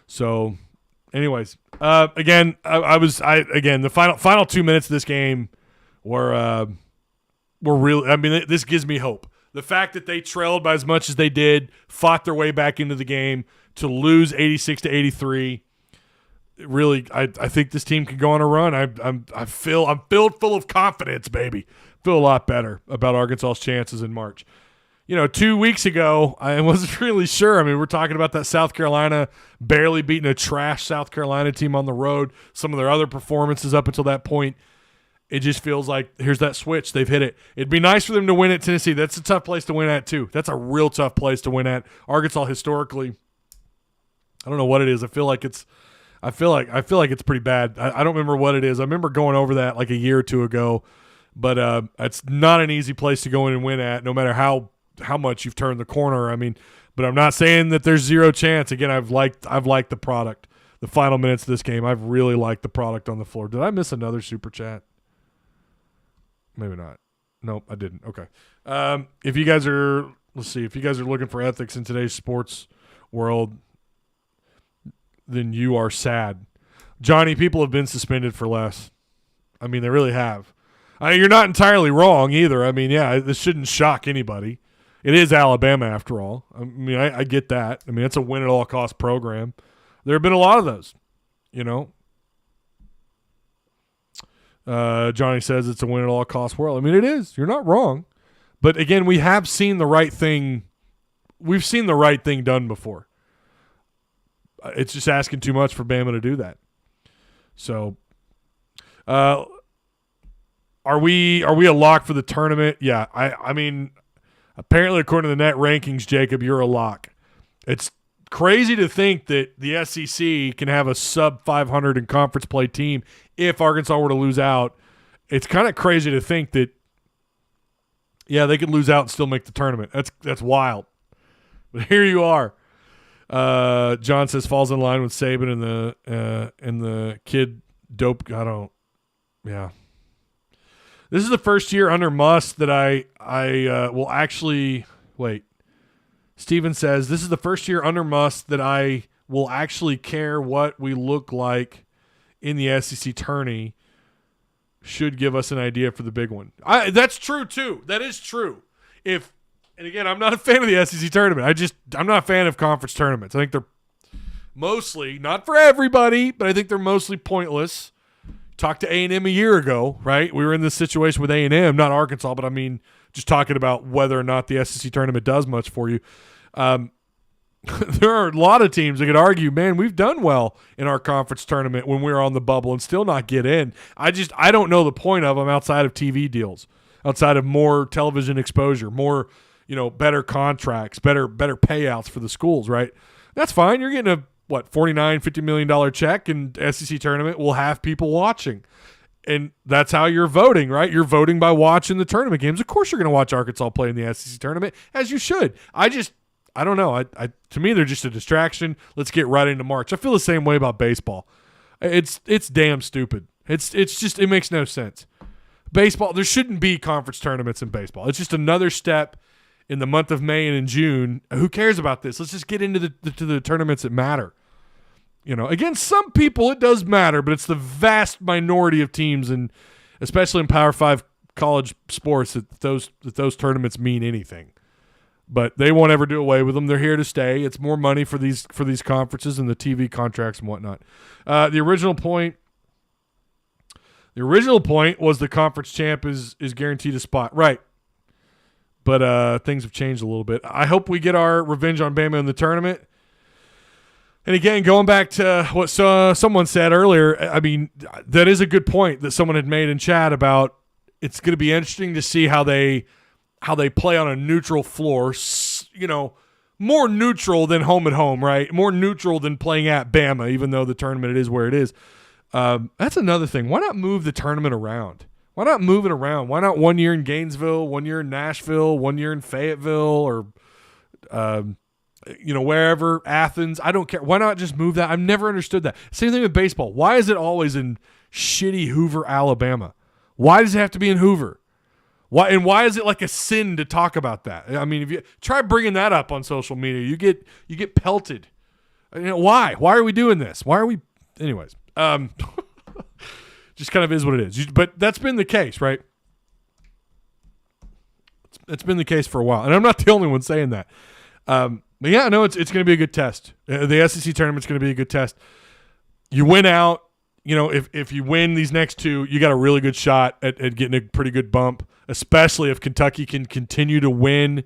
So, anyways, again, the final 2 minutes of this game were really. I mean, this gives me hope. The fact that they trailed by as much as they did, fought their way back into the game to lose 86-83. Really, I think this team can go on a run. I'm filled full of confidence, baby. Feel a lot better about Arkansas's chances in March. 2 weeks ago, I wasn't really sure. I mean, we're talking about that South Carolina barely beating a trash South Carolina team on the road. Some of their other performances up until that point, it just feels like here's that switch. They've hit it. It'd be nice for them to win at Tennessee. That's a tough place to win at, too. That's a real tough place to win at. Arkansas historically, I don't know what it is. I feel like it's pretty bad. I don't remember what it is. I remember going over that like a year or two ago, but it's not an easy place to go in and win at, no matter how much you've turned the corner. I mean, but I'm not saying that there's zero chance. Again, I've liked the product. The final minutes of this game, I've really liked the product on the floor. Did I miss another super chat? Maybe not. Nope, I didn't. Okay. If you guys are looking for ethics in today's sports world, then you are sad. Johnny, people have been suspended for less. I mean, they really have. You're not entirely wrong either. I mean, yeah, this shouldn't shock anybody. It is Alabama after all. I mean, I get that. I mean, it's a win-at-all-cost program. There have been a lot of those, Johnny says it's a win-at-all-cost world. I mean, it is. You're not wrong. But, again, we have seen the right thing. We've seen the right thing done before. It's just asking too much for Bama to do that. So, are we a lock for the tournament? Yeah. I mean, apparently according to the net rankings, Jacob, you're a lock. It's crazy to think that the SEC can have a sub 500 in conference play team if Arkansas were to lose out. It's kind of crazy to think that, yeah, they could lose out and still make the tournament. That's wild. But here you are. John says falls in line with Saban and the kid dope. Yeah. This is the first year under Muss that I will actually wait. Steven says this is the first year under Muss that I will actually care what we look like in the SEC tourney. Should give us an idea for the big one. That's true too. That is true. And again, I'm not a fan of the SEC tournament. I'm not a fan of conference tournaments. I think they're mostly, not for everybody, but I think they're mostly pointless. Talked to A&M a year ago, right? We were in this situation with A&M, not Arkansas, but I mean, just talking about whether or not the SEC tournament does much for you. There are a lot of teams that could argue, man, we've done well in our conference tournament when we were on the bubble and still not get in. I don't know the point of them outside of TV deals, outside of more television exposure, more better contracts, better payouts for the schools, right? That's fine. You're getting a $49-50 million check, and SEC tournament will have people watching. And that's how you're voting, right? You're voting by watching the tournament games. Of course you're going to watch Arkansas play in the SEC tournament, as you should. I don't know. To me, they're just a distraction. Let's get right into March. I feel the same way about baseball. It's damn stupid. It's just, it makes no sense. Baseball, there shouldn't be conference tournaments in baseball. It's just another step in the month of May and in June. Who cares about this? Let's just get into the tournaments that matter. Again, some people it does matter, but it's the vast minority of teams, and especially in Power 5 college sports, that those tournaments mean anything. But they won't ever do away with them. They're here to stay. It's more money for these conferences and the TV contracts and whatnot. The original point was the conference champ is guaranteed a spot, right? But things have changed a little bit. I hope we get our revenge on Bama in the tournament. And again, going back to what someone said earlier, I mean, that is a good point that someone had made in chat about it's going to be interesting to see how they play on a neutral floor, more neutral than home and home, right? More neutral than playing at Bama, even though the tournament is where it is. That's another thing. Why not move the tournament around? Why not move it around? Why not 1 year in Gainesville, 1 year in Nashville, 1 year in Fayetteville, or wherever, Athens? I don't care. Why not just move that? I've never understood that. Same thing with baseball. Why is it always in shitty Hoover, Alabama? Why does it have to be in Hoover? Why is it like a sin to talk about that? I mean, if you try bringing that up on social media, you get pelted. Why? Why are we doing this? Why are we? Anyways, just kind of is what it is. But that's been the case, right? It's been the case for a while, and I'm not the only one saying that. But yeah, no, it's going to be a good test. The SEC tournament's going to be a good test. You win out. If you win these next two, you got a really good shot at getting a pretty good bump, especially if Kentucky can continue to win.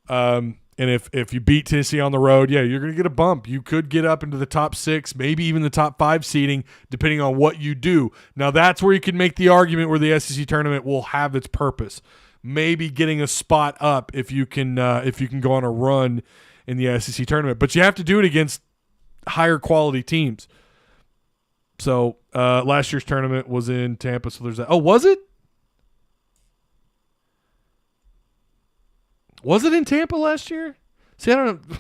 And if you beat Tennessee on the road, yeah, you're going to get a bump. You could get up into the top 6, maybe even the top 5 seeding, depending on what you do. Now, that's where you can make the argument where the SEC tournament will have its purpose. Maybe getting a spot up if you can go on a run in the SEC tournament. But you have to do it against higher quality teams. So last year's tournament was in Tampa, so there's that. Oh, was it? Was it in Tampa last year? See, I don't know.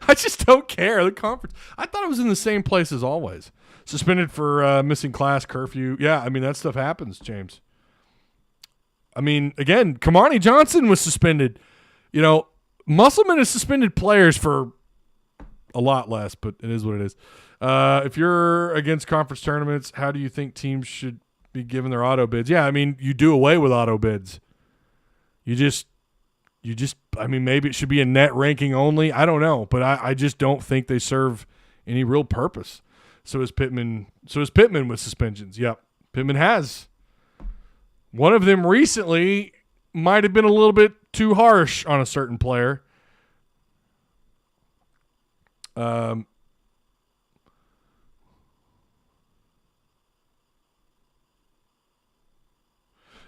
I just don't care. The conference. I thought it was in the same place as always. Suspended for missing class, curfew. Yeah, I mean, that stuff happens, James. I mean, again, Kamani Johnson was suspended. Musselman has suspended players for a lot less, but it is what it is. If you're against conference tournaments, how do you think teams should be given their auto bids? Yeah, I mean, you do away with auto bids. I mean, maybe it should be a net ranking only. I don't know, but I just don't think they serve any real purpose. So is Pittman with suspensions. Yep, Pittman has. One of them recently might have been a little bit too harsh on a certain player.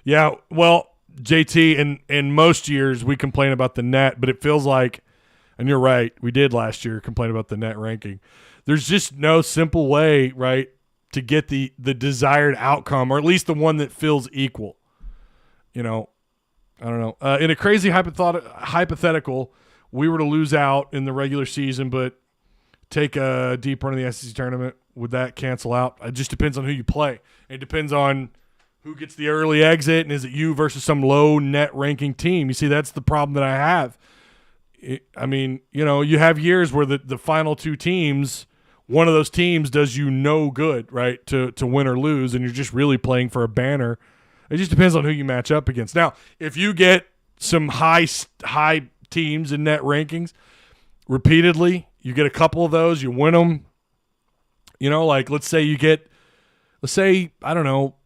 Yeah, well, JT, in most years we complain about the net, but it feels like, and you're right, we did last year complain about the net ranking. There's just no simple way, right, to get the desired outcome, or at least the one that feels equal. I don't know. In a crazy hypothetical, we were to lose out in the regular season, but take a deep run in the SEC tournament, would that cancel out? It just depends on who you play. It depends on who gets the early exit, and is it you versus some low net ranking team? You see, that's the problem that I have. You have years where the final 2 teams, one of those teams does you no good, right, to win or lose, and you're just really playing for a banner. It just depends on who you match up against. Now, if you get some high teams in net rankings repeatedly, you get a couple of those, you win them. Like let's say, I don't know,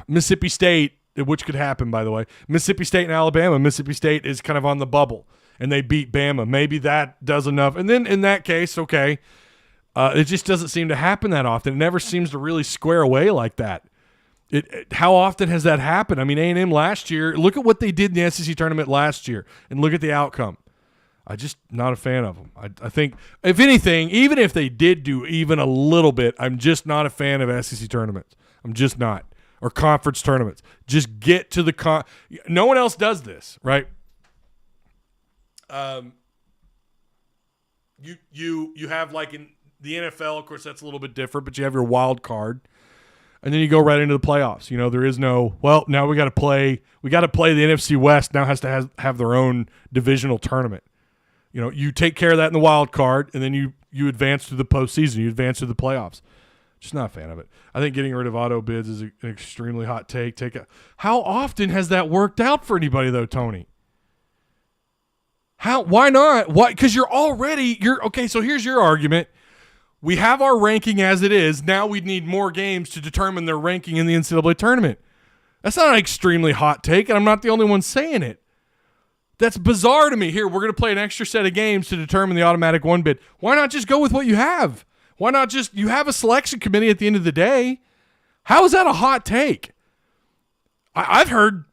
Mississippi State, which could happen, by the way. Mississippi State and Alabama. Mississippi State is kind of on the bubble, and they beat Bama. Maybe that does enough. And then in that case, okay, it just doesn't seem to happen that often. It never seems to really square away like that. How often has that happened? I mean, A&M last year, look at what they did in the SEC tournament last year, and look at the outcome. I'm just not a fan of them. I think, if anything, even if they did do even a little bit, I'm just not a fan of SEC tournaments. I'm just not. Or conference tournaments. Just get to the no one else does this, right? You have, like in the NFL, of course that's a little bit different, but you have your wild card, and then you go right into the playoffs. There is no, well, now we got to play the NFC West now has to have their own divisional tournament. You take care of that in the wild card, and then you advance to the postseason. You advance to the playoffs. Just not a fan of it. I think getting rid of auto bids is an extremely hot take. How often has that worked out for anybody, though, Tony? Why not? Why? Because you're okay. So here's your argument. We have our ranking as it is. Now we need more games to determine their ranking in the NCAA tournament. That's not an extremely hot take, and I'm not the only one saying it. That's bizarre to me. Here, we're going to play an extra set of games to determine the automatic 1 bid. Why not just go with what you have? Why not you have a selection committee at the end of the day? How is that a hot take? I've heard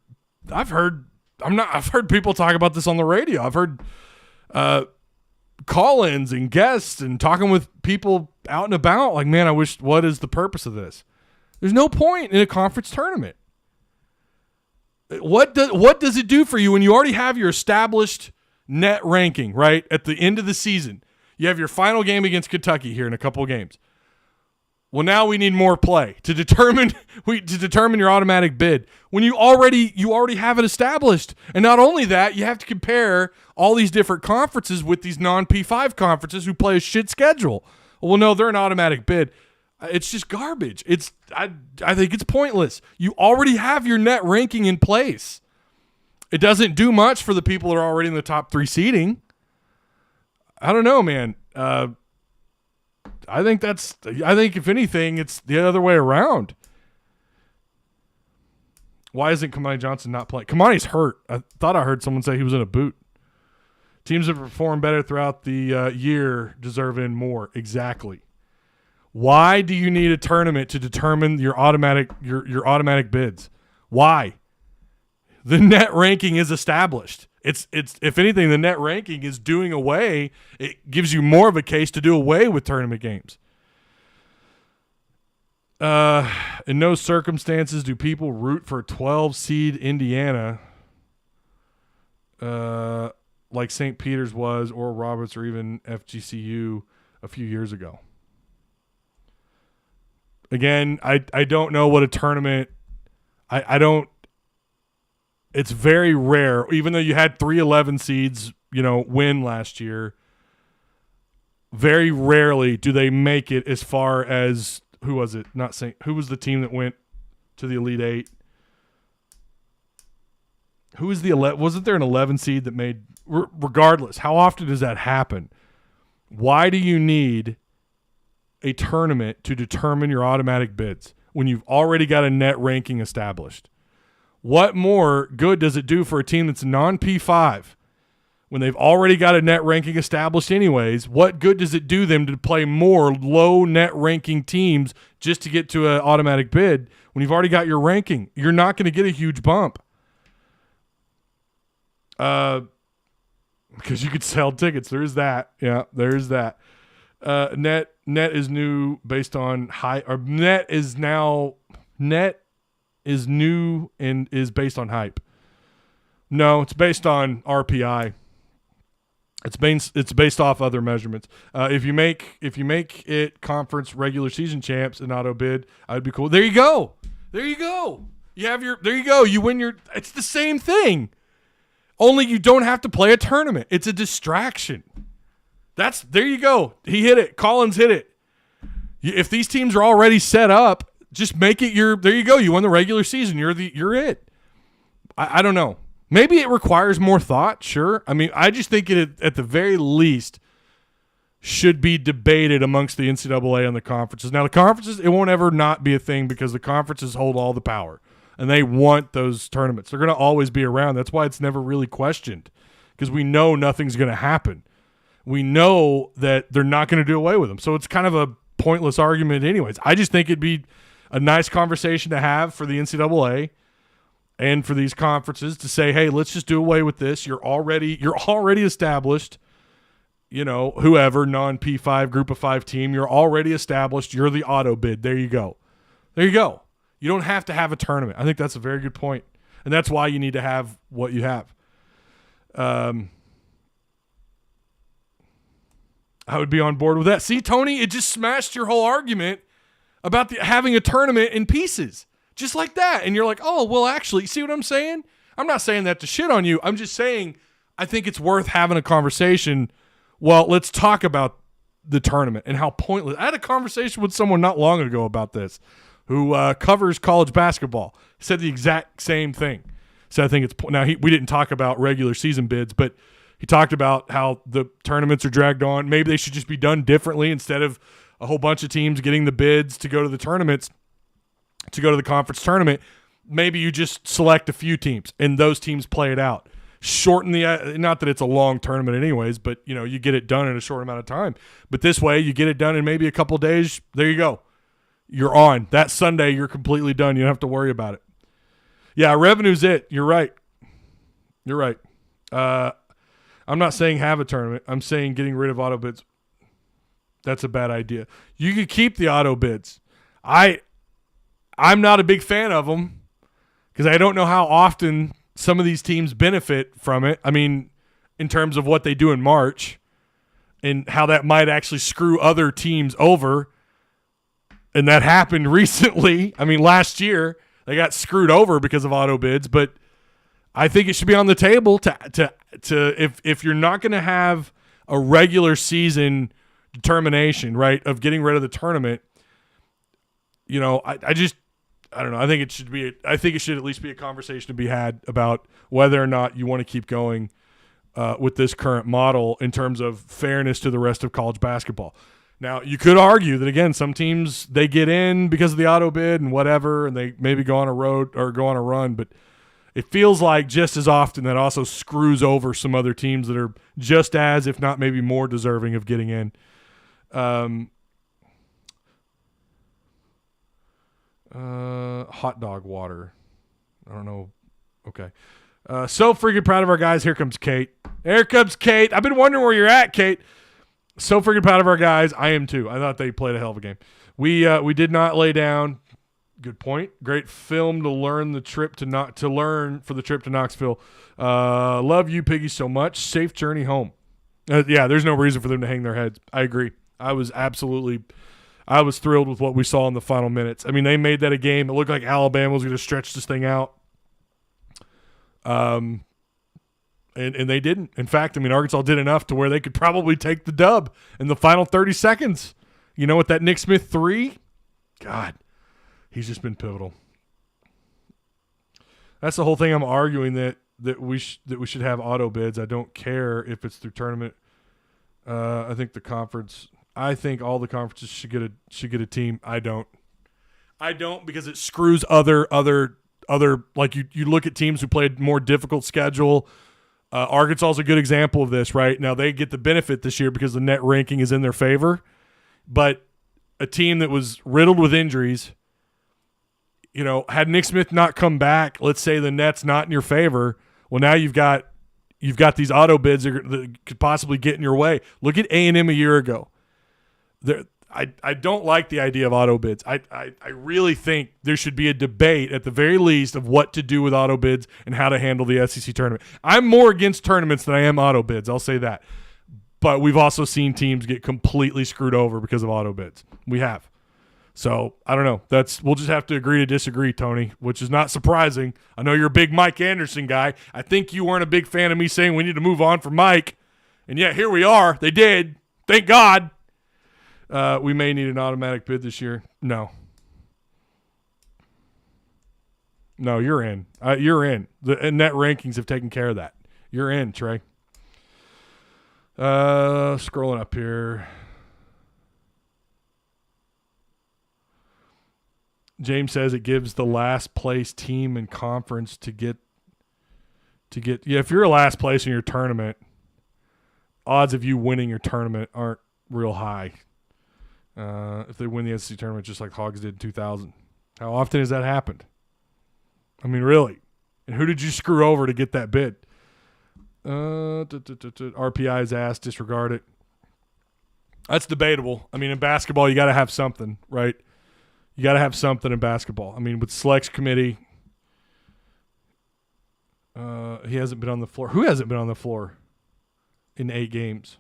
people talk about this on the radio. I've heard call-ins and guests and talking with people out and about. Like, man, what is the purpose of this? There's no point in a conference tournament. What does it do for you when you already have your established net ranking, right, at the end of the season? You have your final game against Kentucky here in a couple of games. Well, now we need more play to determine your automatic bid when you already have it established. And not only that, you have to compare all these different conferences with these non-P5 conferences who play a shit schedule. Well, no, they're an automatic bid. It's just garbage. I think it's pointless. You already have your net ranking in place. It doesn't do much for the people that are already in the top 3 seeding. I don't know, man. I think if anything, it's the other way around. Why isn't Kamani Johnson not playing? Kamani's hurt. I thought I heard someone say he was in a boot. Teams that perform better throughout the year deserve in more. Exactly. Why do you need a tournament to determine your automatic bids? Why? The net ranking is established. It's if anything, the net ranking is doing away. It gives you more of a case to do away with tournament games. In no circumstances do people root for 12 seed Indiana, like St. Peter's was, or Roberts, or even FGCU a few years ago. Again, I don't know what a tournament. I don't. It's very rare, even though you had 3 11 seeds, win last year. Very rarely do they make it as far as, who was it? Who was the team that went to the Elite Eight? Who was wasn't there an 11 seed that made, regardless, how often does that happen? Why do you need a tournament to determine your automatic bids when you've already got a net ranking established? What more good does it do for a team that's non-P5 when they've already got a net ranking established anyways? What good does it do them to play more low net ranking teams just to get to an automatic bid when you've already got your ranking? You're not going to get a huge bump. Because you could sell tickets. There is that. Yeah, there is that. Net is new based on net is new and is based on hype. No, it's based on RPI. It's based off other measurements. If you make it conference regular season champs and auto bid, I'd be cool. There you go. You have there you go. You win it's the same thing. Only you don't have to play a tournament. It's a distraction. There you go. He hit it. Collins hit it. If these teams are already set up, just make it there you go. You won the regular season. You're it. I don't know. Maybe it requires more thought. Sure. I mean, I just think it at the very least should be debated amongst the NCAA and the conferences. Now the conferences, it won't ever not be a thing because the conferences hold all the power and they want those tournaments. They're going to always be around. That's why it's never really questioned because we know nothing's going to happen. We know that they're not going to do away with them. So it's kind of a pointless argument anyways. I just think it'd be a nice conversation to have for the NCAA and for these conferences to say, hey, let's just do away with this. You're already established, whoever, non-P5, group of 5 team, you're already established. You're the auto bid. There you go. You don't have to have a tournament. I think that's a very good point. And that's why you need to have what you have. I would be on board with that. See, Tony, it just smashed your whole argument about having a tournament in pieces. Just like that. And you're like, oh, well, actually, see what I'm saying? I'm not saying that to shit on you. I'm just saying I think it's worth having a conversation. Well, let's talk about the tournament and how pointless. I had a conversation with someone not long ago about this who covers college basketball. Said the exact same thing. So I think it's – now, we didn't talk about regular season bids, but he talked about how the tournaments are dragged on. Maybe they should just be done differently instead of a whole bunch of teams getting the bids to go to the tournaments, to go to the conference tournament. Maybe you just select a few teams and those teams play it out. Shorten not that it's a long tournament anyways, but you get it done in a short amount of time. But this way you get it done in maybe a couple of days. There you go. You're on. That Sunday you're completely done. You don't have to worry about it. Yeah, revenue's it. You're right. I'm not saying have a tournament. I'm saying getting rid of auto bids. That's a bad idea. You could keep the auto bids. I'm not a big fan of them because I don't know how often some of these teams benefit from it. I mean, in terms of what they do in March and how that might actually screw other teams over. And that happened recently. I mean, last year they got screwed over because of auto bids, but I think it should be on the table to if you're not going to have a regular season determination, right, of getting rid of the tournament. You know, I don't know. I think it should at least be a conversation to be had about whether or not you want to keep going with this current model in terms of fairness to the rest of college basketball. Now, you could argue that, again, some teams, they get in because of the auto bid and whatever, and they maybe go on a road or go on a run, but it feels like just as often that also screws over some other teams that are just as, if not maybe more deserving of getting in. Hot dog water. I don't know. Okay. So freaking proud of our guys. Here comes Kate. Here comes Kate. I've been wondering where you're at, Kate. So freaking proud of our guys. I am too. I thought they played a hell of a game. We did not lay down. Good point. Great film to learn for the trip to Knoxville. Love you, Piggy, so much. Safe journey home. Yeah, there's no reason for them to hang their heads. I agree. I was thrilled with what we saw in the final minutes. I mean, they made that a game. It looked like Alabama was going to stretch this thing out. And they didn't. In fact, I mean, Arkansas did enough to where they could probably take the dub in the final 30 seconds. You know, with that Nick Smith 3, God, he's just been pivotal. That's the whole thing. I'm arguing that we should have auto bids. I don't care if it's through tournament. I think all the conferences should get a team. I don't because it screws other like you look at teams who played more difficult schedule. Arkansas is a good example of this, right? Now they get the benefit this year because the net ranking is in their favor, but a team that was riddled with injuries, you know, had Nick Smith not come back, let's say the net's not in your favor. Well, now you've got these auto bids that could possibly get in your way. Look at A&M a year ago. I don't like the idea of auto bids. I really think there should be a debate at the very least of what to do with auto bids and how to handle the SEC tournament. I'm more against tournaments than I am auto bids. I'll say that. But we've also seen teams get completely screwed over because of auto bids. We have. So, I don't know. We'll just have to agree to disagree, Tony, which is not surprising. I know you're a big Mike Anderson guy. I think you weren't a big fan of me saying we need to move on from Mike. And yet, here we are. They did. Thank God. We may need an automatic bid this year. No, you're in. You're in. The net rankings have taken care of that. You're in, Trey. Scrolling up here. James says it gives the last place team in conference to get. Yeah, if you're last place in your tournament, odds of you winning your tournament aren't real high. If they win the SEC tournament just like Hogs did in 2000. How often has that happened? I mean, really? And who did you screw over to get that bid? RPI's ass, disregard it. That's debatable. I mean, in basketball, you got to have something, right? You got to have something in basketball. I mean, with selects committee, he hasn't been on the floor. Who hasn't been on the floor in 8 games?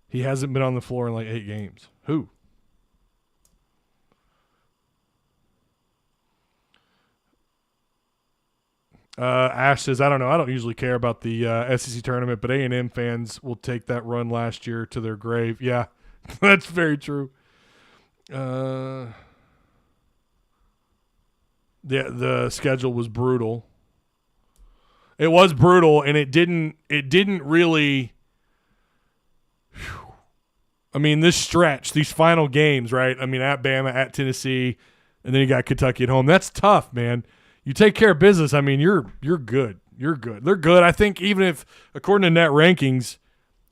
He hasn't been on the floor in like 8 games. Who? Ash says, I don't know. I don't usually care about the SEC tournament, but A&M fans will take that run last year to their grave. Yeah, that's very true. The schedule was brutal. It was brutal, and it didn't really. I mean, this stretch, these final games, right? I mean, at Bama, at Tennessee, and then you got Kentucky at home. That's tough, man. You take care of business. I mean, you're good. You're good. They're good. I think even if, according to net rankings,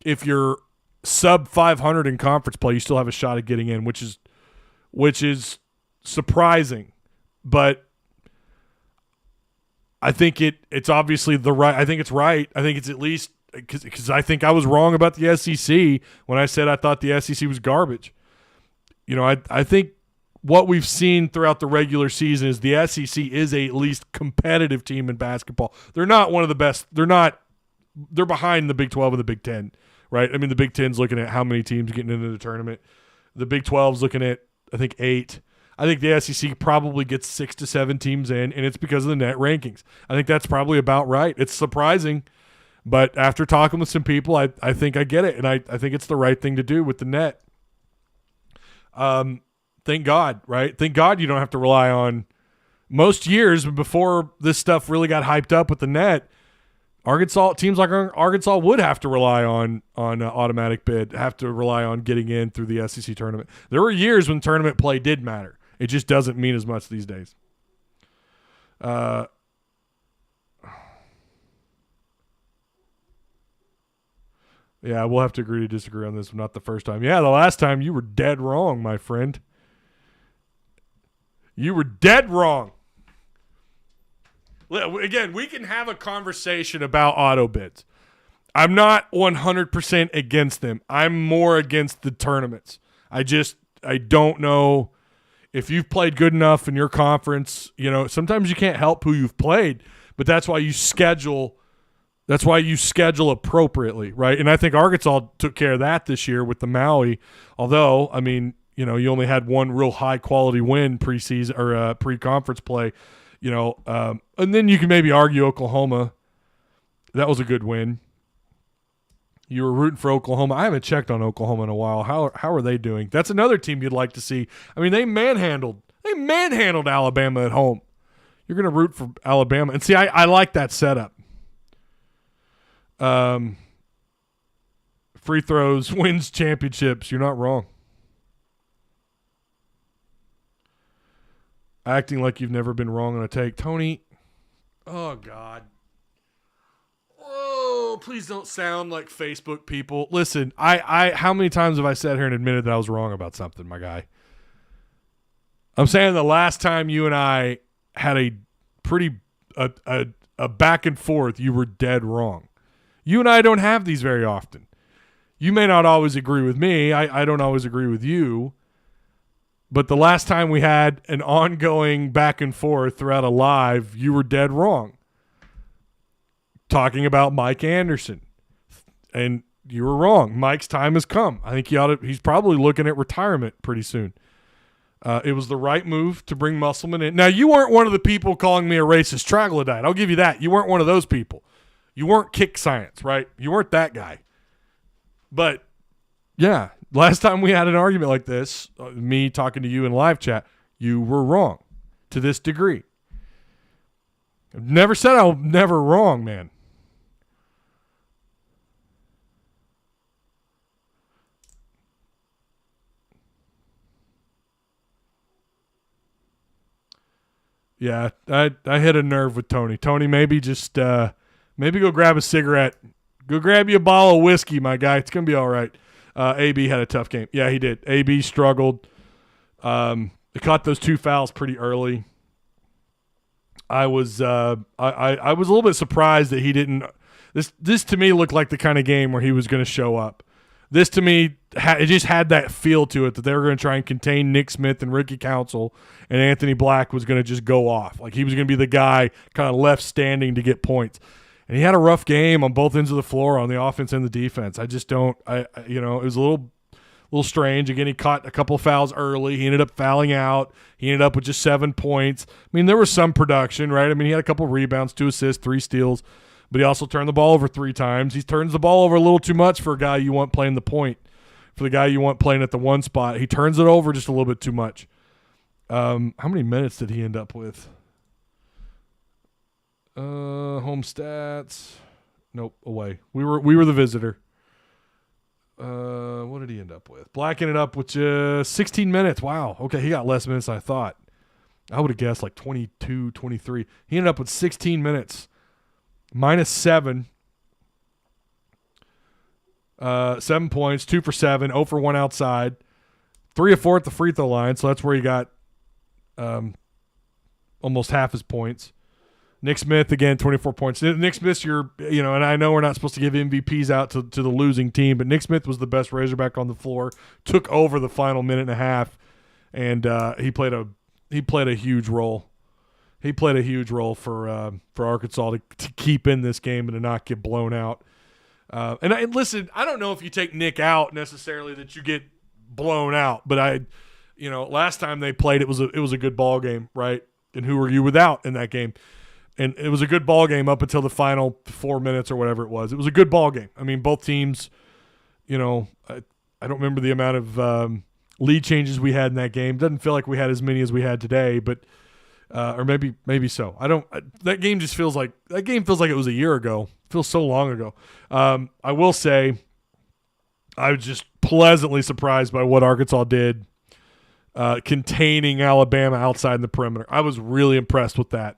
if you're sub 500 in conference play, you still have a shot at getting in, which is surprising. But I think it's obviously the right. I think it's right. I think it's at least because I think I was wrong about the SEC when I said I thought the SEC was garbage. You know, I think what we've seen throughout the regular season is the SEC is a at least competitive team in basketball. They're not one of the best. They're behind the Big 12 and the Big 10, right? I mean, the Big 10's looking at how many teams getting into the tournament. The Big 12's looking at, I think, 8. I think the SEC probably gets 6 to 7 teams in, and it's because of the net rankings. I think that's probably about right. It's surprising, but after talking with some people, I think I get it, and I think it's the right thing to do with the net. Thank God, right? Thank God you don't have to rely on most years before this stuff really got hyped up with the net. Teams like Arkansas would have to rely on automatic bid, have to rely on getting in through the SEC tournament. There were years when tournament play did matter. It just doesn't mean as much these days. Yeah, we'll have to agree to disagree on this one. Not the first time. Yeah, the last time you were dead wrong, my friend. You were dead wrong. Again, we can have a conversation about auto bids. I'm not 100% against them. I'm more against the tournaments. I don't know if you've played good enough in your conference. You know, sometimes you can't help who you've played, but that's why you schedule. That's why you schedule appropriately, right? And I think Arkansas took care of that this year with the Maui. Although, I mean, you know, you only had one real high quality win preseason or pre-conference play. You know, and then you can maybe argue Oklahoma. That was a good win. You were rooting for Oklahoma. I haven't checked on Oklahoma in a while. How are they doing? That's another team you'd like to see. I mean, they manhandled Alabama at home. You're going to root for Alabama. And see, I like that setup. Free throws wins championships. You're not wrong. Acting like you've never been wrong on a take. Tony, oh, God. Oh, please don't sound like Facebook people. Listen, I how many times have I sat here and admitted that I was wrong about something, my guy? I'm saying the last time you and I had a pretty a back and forth, you were dead wrong. You and I don't have these very often. You may not always agree with me. I don't always agree with you. But the last time we had an ongoing back and forth throughout a live, you were dead wrong. Talking about Mike Anderson. And you were wrong. Mike's time has come. I think he's probably looking at retirement pretty soon. It was the right move to bring Musselman in. Now, you weren't one of the people calling me a racist troglodyte. I'll give you that. You weren't one of those people. You weren't kick science, right? You weren't that guy. But, yeah. Last time we had an argument like this, me talking to you in live chat, you were wrong to this degree. I've never said I'm never wrong, man. Yeah, I hit a nerve with Tony. Tony, maybe just maybe go grab a cigarette. Go grab you a bottle of whiskey, my guy. It's going to be all right. AB had a tough game. Yeah, he did. AB struggled. He caught those 2 fouls pretty early. I was I was a little bit surprised that he didn't. This to me looked like the kind of game where he was going to show up. This to me, it just had that feel to it that they were going to try and contain Nick Smith and Ricky Council, and Anthony Black was going to just go off. Like he was going to be the guy kind of left standing to get points. And he had a rough game on both ends of the floor on the offense and the defense. I just don't – it was a little strange. Again, he caught a couple of fouls early. He ended up fouling out. He ended up with just 7 points. I mean, there was some production, right? I mean, he had a couple of rebounds, 2 assists, 3 steals. But he also turned the ball over 3 times. He turns the ball over a little too much for a guy you want playing the point, for the guy you want playing at the one spot. He turns it over just a little bit too much. How many minutes did he end up with? Home stats. Nope, away. We were the visitor. What did he end up with? Black ended up with 16 minutes. Wow. Okay, he got less minutes than I thought. I would have guessed like 22, 23. He ended up with 16 minutes. -7. 7 points, 2 for 7, 0 for 1 outside, 3 of 4 at the free throw line. So that's where he got almost half his points. Nick Smith, again, 24 points. Nick Smith, and I know we're not supposed to give MVPs out to the losing team, but Nick Smith was the best Razorback on the floor, took over the final minute and a half, and he played a huge role. He played a huge role for Arkansas to keep in this game and to not get blown out. And listen, I don't know if you take Nick out necessarily that you get blown out. But last time they played, it was a good ball game, right? And who were you without in that game? And it was a good ball game up until the final 4 minutes or whatever it was. It was a good ball game. I mean, both teams, I don't remember the amount of lead changes we had in that game. Doesn't feel like we had as many as we had today, but or maybe so. That game feels like it was a year ago. It feels so long ago. I will say I was just pleasantly surprised by what Arkansas did containing Alabama outside the perimeter. I was really impressed with that.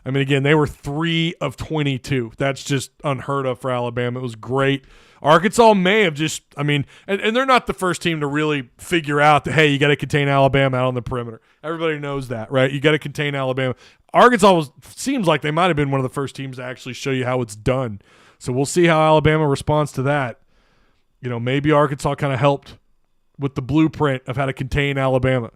I mean, again, they were 3 of 22. That's just unheard of for Alabama. It was great. Arkansas may have and they're not the first team to really figure out that, hey, you got to contain Alabama out on the perimeter. Everybody knows that, right? You got to contain Alabama. Arkansas seems like they might have been one of the first teams to actually show you how it's done. So we'll see how Alabama responds to that. Maybe Arkansas kind of helped with the blueprint of how to contain Alabama.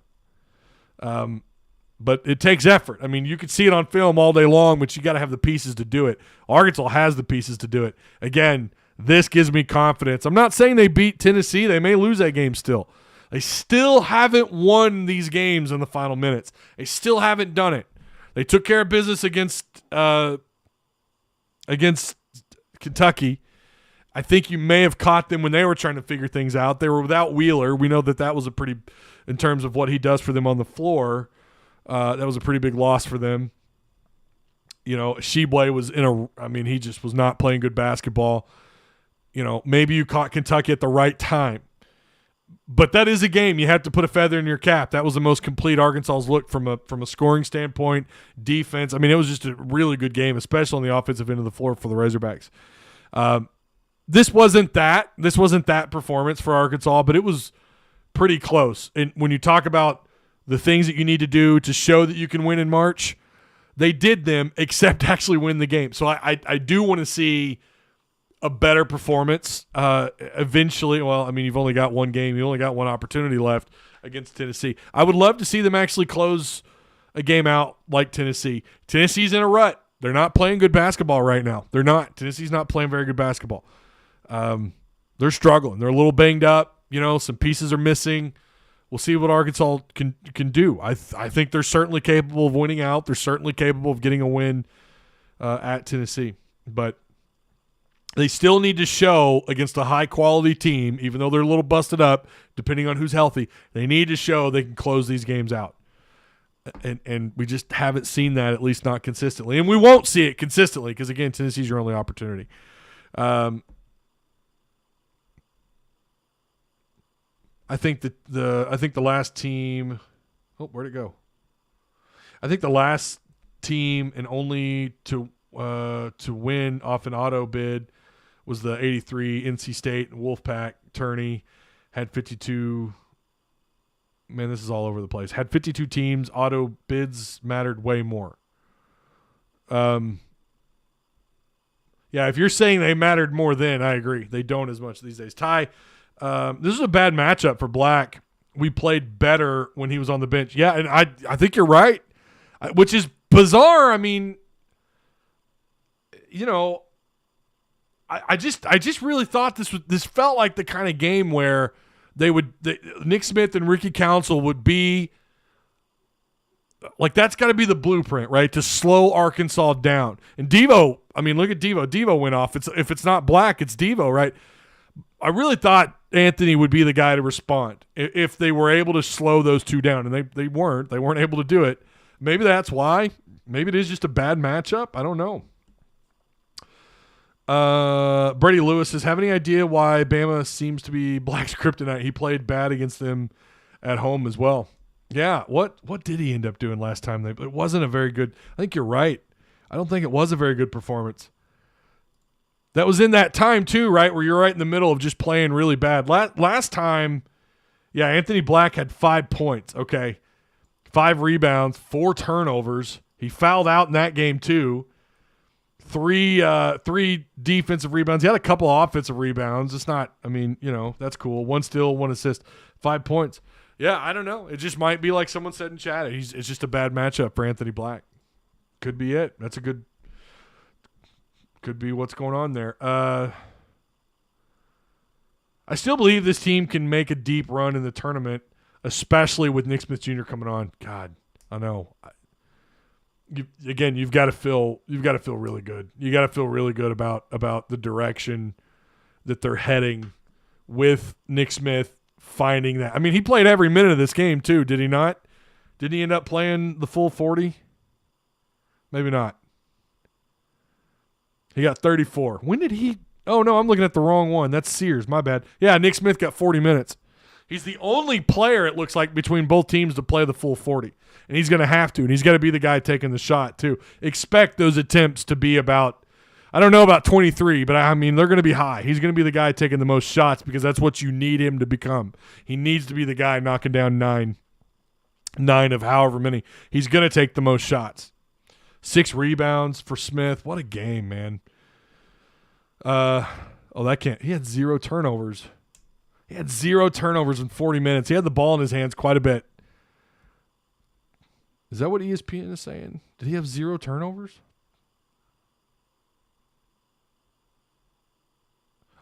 But it takes effort. I mean, you could see it on film all day long, but you got to have the pieces to do it. Arkansas has the pieces to do it. Again, this gives me confidence. I'm not saying they beat Tennessee. They may lose that game still. They still haven't won these games in the final minutes. They still haven't done it. They took care of business against Kentucky. I think you may have caught them when they were trying to figure things out. They were without Wheeler. We know that was in terms of what he does for them on the floor, that was a pretty big loss for them. Sheboy was he just was not playing good basketball. Maybe you caught Kentucky at the right time. But that is a game you have to put a feather in your cap. That was the most complete Arkansas's look from a scoring standpoint, defense. I mean, it was just a really good game, especially on the offensive end of the floor for the Razorbacks. This wasn't that performance for Arkansas, but it was pretty close. And when you talk about the things that you need to do to show that you can win in March, they did them except actually win the game. So I do want to see a better performance eventually. Well, I mean, you've only got one game. You only got one opportunity left against Tennessee. I would love to see them actually close a game out like Tennessee. Tennessee's in a rut. They're not playing good basketball right now. They're not. Tennessee's not playing very good basketball. They're struggling. They're a little banged up. Some pieces are missing. We'll see what Arkansas can do. I think they're certainly capable of winning out. They're certainly capable of getting a win at Tennessee. But they still need to show against a high-quality team, even though they're a little busted up, depending on who's healthy, they need to show they can close these games out. And we just haven't seen that, at least not consistently. And we won't see it consistently because, again, Tennessee's your only opportunity. I think the last team – oh, where'd it go? I think the last team and only to win off an auto bid was the 83 NC State and Wolfpack. Tourney had 52 – man, this is all over the place. Had 52 teams. Auto bids mattered way more. Yeah, if you're saying they mattered more then, I agree. They don't as much these days. Ty, this is a bad matchup for Black. We played better when he was on the bench. Yeah, and I think you're right, which is bizarre. I mean, I just really thought this felt like the kind of game where Nick Smith and Ricky Council would be like, that's got to be the blueprint, right? To slow Arkansas down. And Devo, I mean, look at Devo. Devo went off. If it's not Black, it's Devo, right? I really thought Anthony would be the guy to respond if they were able to slow those two down, and they weren't. They weren't able to do it. Maybe that's why. Maybe it is just a bad matchup. I don't know. Brady Lewis says, have any idea why Bama seems to be Black's kryptonite? He played bad against them at home as well. Yeah, what did he end up doing last time? It wasn't a very good – I think you're right. I don't think it was a very good performance. That was in that time too, right, where you're right in the middle of just playing really bad. Last time, yeah, Anthony Black had 5 points, okay, 5 rebounds, 4 turnovers. He fouled out in that game too. Three defensive rebounds. He had a couple of offensive rebounds. It's not, I mean, that's cool. 1 steal, 1 assist, 5 points. Yeah, I don't know. It just might be like someone said in chat. It's just a bad matchup for Anthony Black. Could be it. Could be what's going on there. I still believe this team can make a deep run in the tournament, especially with Nick Smith Jr. coming on. God, I know. You've got to feel really good. You got to feel really good about the direction that they're heading with Nick Smith finding that. I mean, he played every minute of this game too, did he not? Did he end up playing the full 40? Maybe not. He got 34. When did he? Oh, no, I'm looking at the wrong one. That's Sears. My bad. Yeah, Nick Smith got 40 minutes. He's the only player, it looks like, between both teams to play the full 40. And he's going to have to, and he's got to be the guy taking the shot, too. Expect those attempts to be about, I don't know about 23, but I mean, they're going to be high. He's going to be the guy taking the most shots because that's what you need him to become. He needs to be the guy knocking down nine of however many. He's going to take the most shots. 6 rebounds for Smith. What a game, man. That can't. He had 0 turnovers. He had 0 turnovers in 40 minutes. He had the ball in his hands quite a bit. Is that what ESPN is saying? Did he have 0 turnovers?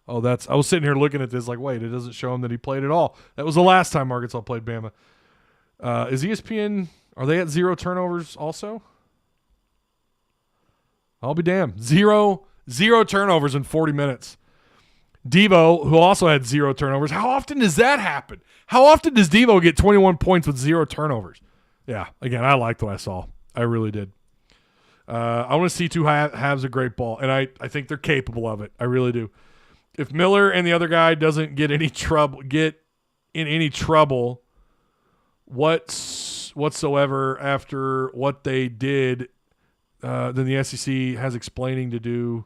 Oh, I was sitting here looking at this like, wait, it doesn't show him that he played at all. That was the last time Arkansas played Bama. Is ESPN, are they at 0 turnovers also? I'll be damned. Zero turnovers in 40 minutes. Devo, who also had 0 turnovers. How often does that happen? How often does Devo get 21 points with 0 turnovers? Yeah, again, I liked what I saw. I really did. I want to see 2 halves of great ball, and I think they're capable of it. I really do. If Miller and the other guy doesn't get in any trouble whatsoever after what they did, then the SEC has explaining to do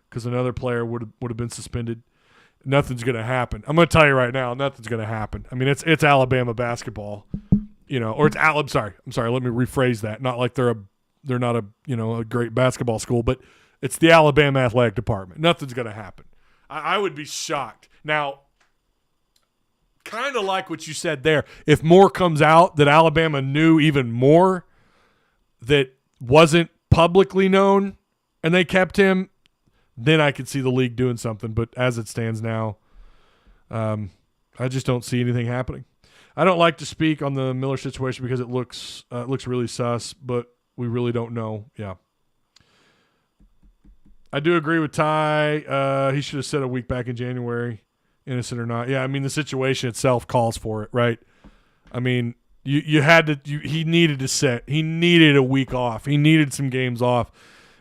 because another player would have been suspended. Nothing's going to happen. I'm going to tell you right now, nothing's going to happen. I mean, it's Alabama basketball, or it's I'm sorry. Let me rephrase that. Not like they're not a great basketball school, but it's the Alabama athletic department. Nothing's going to happen. I would be shocked. Now, kind of like what you said there, if more comes out that Alabama knew even more that wasn't publicly known and they kept him, then I could see the league doing something. But as it stands now, I just don't see anything happening. I don't like to speak on the Miller situation because it looks really sus, but we really don't know. Yeah. I do agree with Ty. He should have said a week back in January, innocent or not. Yeah, I mean, the situation itself calls for it, right? I mean, you had to. He needed to sit. He needed a week off. He needed some games off.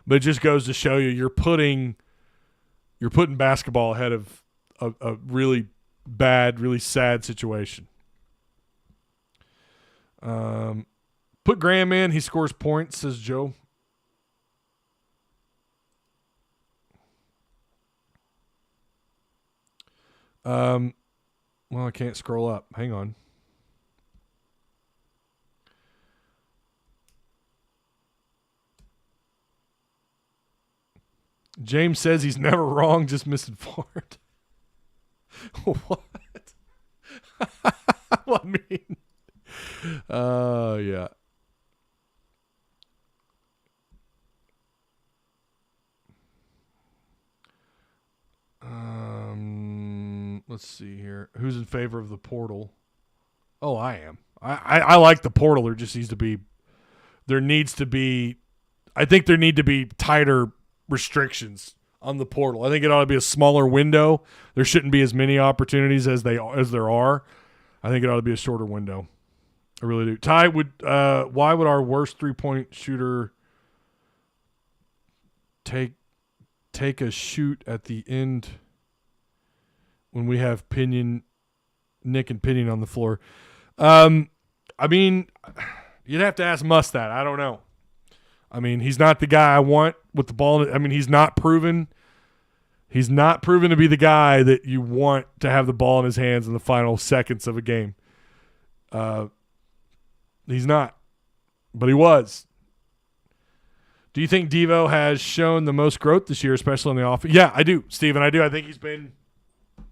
But it just goes to show you're putting basketball ahead of a really bad, really sad situation. Put Graham in. He scores points, says Joe. Well, I can't scroll up. Hang on. James says he's never wrong, just misinformed. What? Well, I mean, yeah. Let's see here. Who's in favor of the portal? Oh, I am. I like the portal. There just needs to be. I think there need to be tighter restrictions on the portal. I think it ought to be a smaller window. There shouldn't be as many opportunities as there are. I think it ought to be a shorter window. I really do. Ty, why would our worst 3-point shooter take a shoot at the end when we have Nick and Pinion on the floor? I mean, you'd have to ask Muss that. I don't know. I mean, he's not the guy I want with the ball. I mean, he's not proven to be the guy that you want to have the ball in his hands in the final seconds of a game. He's not, but he was. Do you think Devo has shown the most growth this year, especially on the offense? Yeah, I do, Steven. I do. I think he's been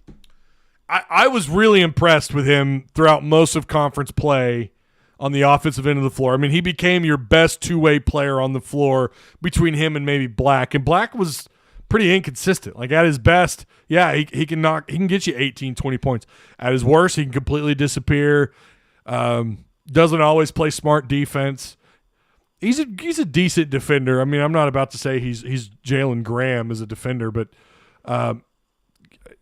– I was really impressed with him throughout most of conference play on the offensive end of the floor. I mean, he became your best two-way player on the floor between him and maybe Black. And Black was pretty inconsistent. Like at his best, yeah, he can get you 18, 20 points. At his worst, he can completely disappear. Doesn't always play smart defense. He's a decent defender. I mean, I'm not about to say he's Jalen Graham as a defender, but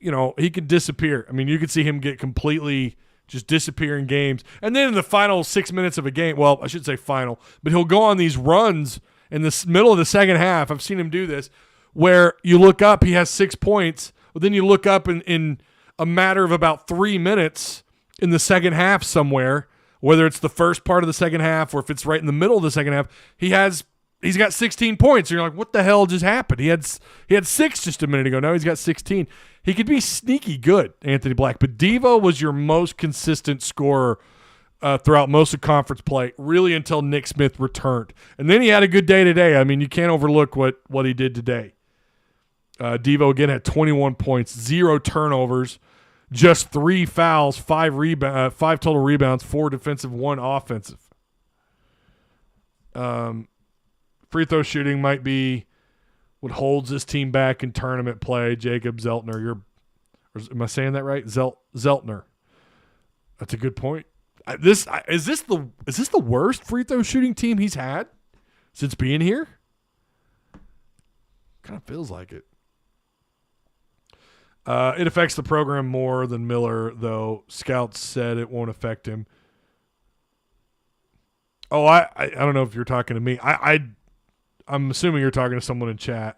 he could disappear. I mean, you could see him get completely just disappear in games. And then in the final 6 minutes of a game, well, I should say final, but he'll go on these runs in the middle of the second half. I've seen him do this, where you look up, he has 6 points, but then you look up in a matter of about 3 minutes in the second half somewhere, whether it's the first part of the second half or if it's right in the middle of the second half, he's got 16 points. And you're like, what the hell just happened? He had 6 just a minute ago. Now he's got 16. He could be sneaky good, Anthony Black. But Devo was your most consistent scorer throughout most of conference play, really until Nick Smith returned. And then he had a good day today. I mean, you can't overlook what he did today. Devo, again, had 21 points, 0 turnovers, just 3 fouls, 5 total rebounds, 4 defensive, 1 offensive. Free throw shooting might be what holds this team back in tournament play. Jacob Zeltner, am I saying that right? Zeltner. That's a good point. Is this the worst free throw shooting team he's had since being here? Kind of feels like it. It affects the program more than Miller, though. Scouts said it won't affect him. Oh, I don't know if you're talking to me. I'm assuming you're talking to someone in chat.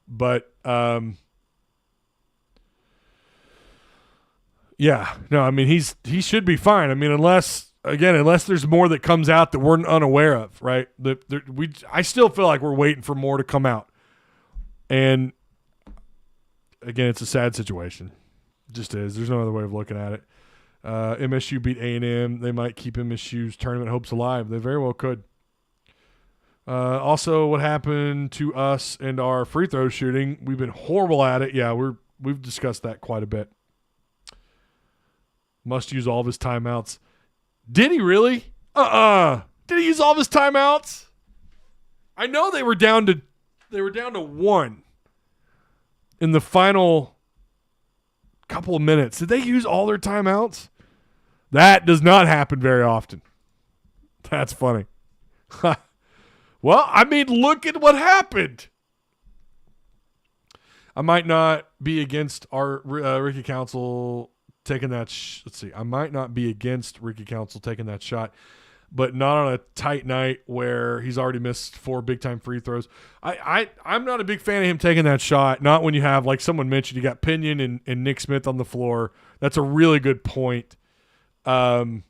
But yeah, no, I mean he should be fine. I mean, unless there's more that comes out that we're unaware of, right? I still feel like we're waiting for more to come out. And again, it's a sad situation. It just is. There's no other way of looking at it. MSU beat A&M. They might keep MSU's tournament hopes alive. They very well could. Also, what happened to us and our free throw shooting? We've been horrible at it. Yeah, we've discussed that quite a bit. Must use all of his timeouts. Did he really? Did he use all of his timeouts? I know they were down to 1 in the final couple of minutes. Did they use all their timeouts? That does not happen very often. That's funny. Well, I mean, look at what happened. I might not be against our Ricky Council taking that. Let's see. I might not be against Ricky Council taking that shot, but not on a tight night where he's already missed 4 big-time free throws. I'm not a big fan of him taking that shot, not when you have, like someone mentioned, you got Pinion and Nick Smith on the floor. That's a really good point. I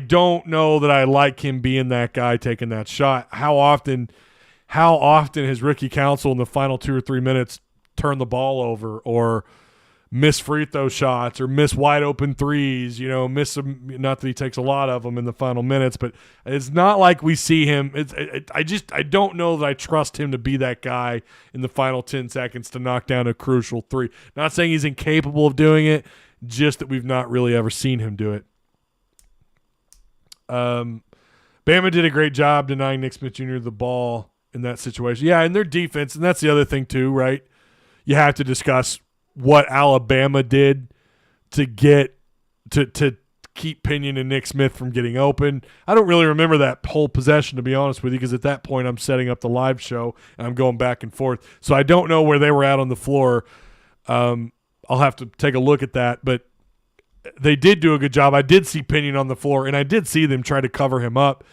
don't know that I like him being that guy taking that shot. How often has Ricky Council in the final 2 or 3 minutes turned the ball over or miss free throw shots or miss wide open threes, miss them, not that he takes a lot of them in the final minutes, but it's not like we see him. I don't know that I trust him to be that guy in the final 10 seconds to knock down a crucial 3. Not saying he's incapable of doing it, just that we've not really ever seen him do it. Bama did a great job denying Nick Smith Jr. the ball in that situation. Yeah, and their defense, and that's the other thing too, right? You have to discuss what Alabama did to get to keep Pinion and Nick Smith from getting open. I don't really remember that whole possession, to be honest with you, because at that point I'm setting up the live show and I'm going back and forth. So I don't know where they were at on the floor. I'll have to take a look at that, but they did do a good job. I did see Pinion on the floor, and I did see them try to cover him up.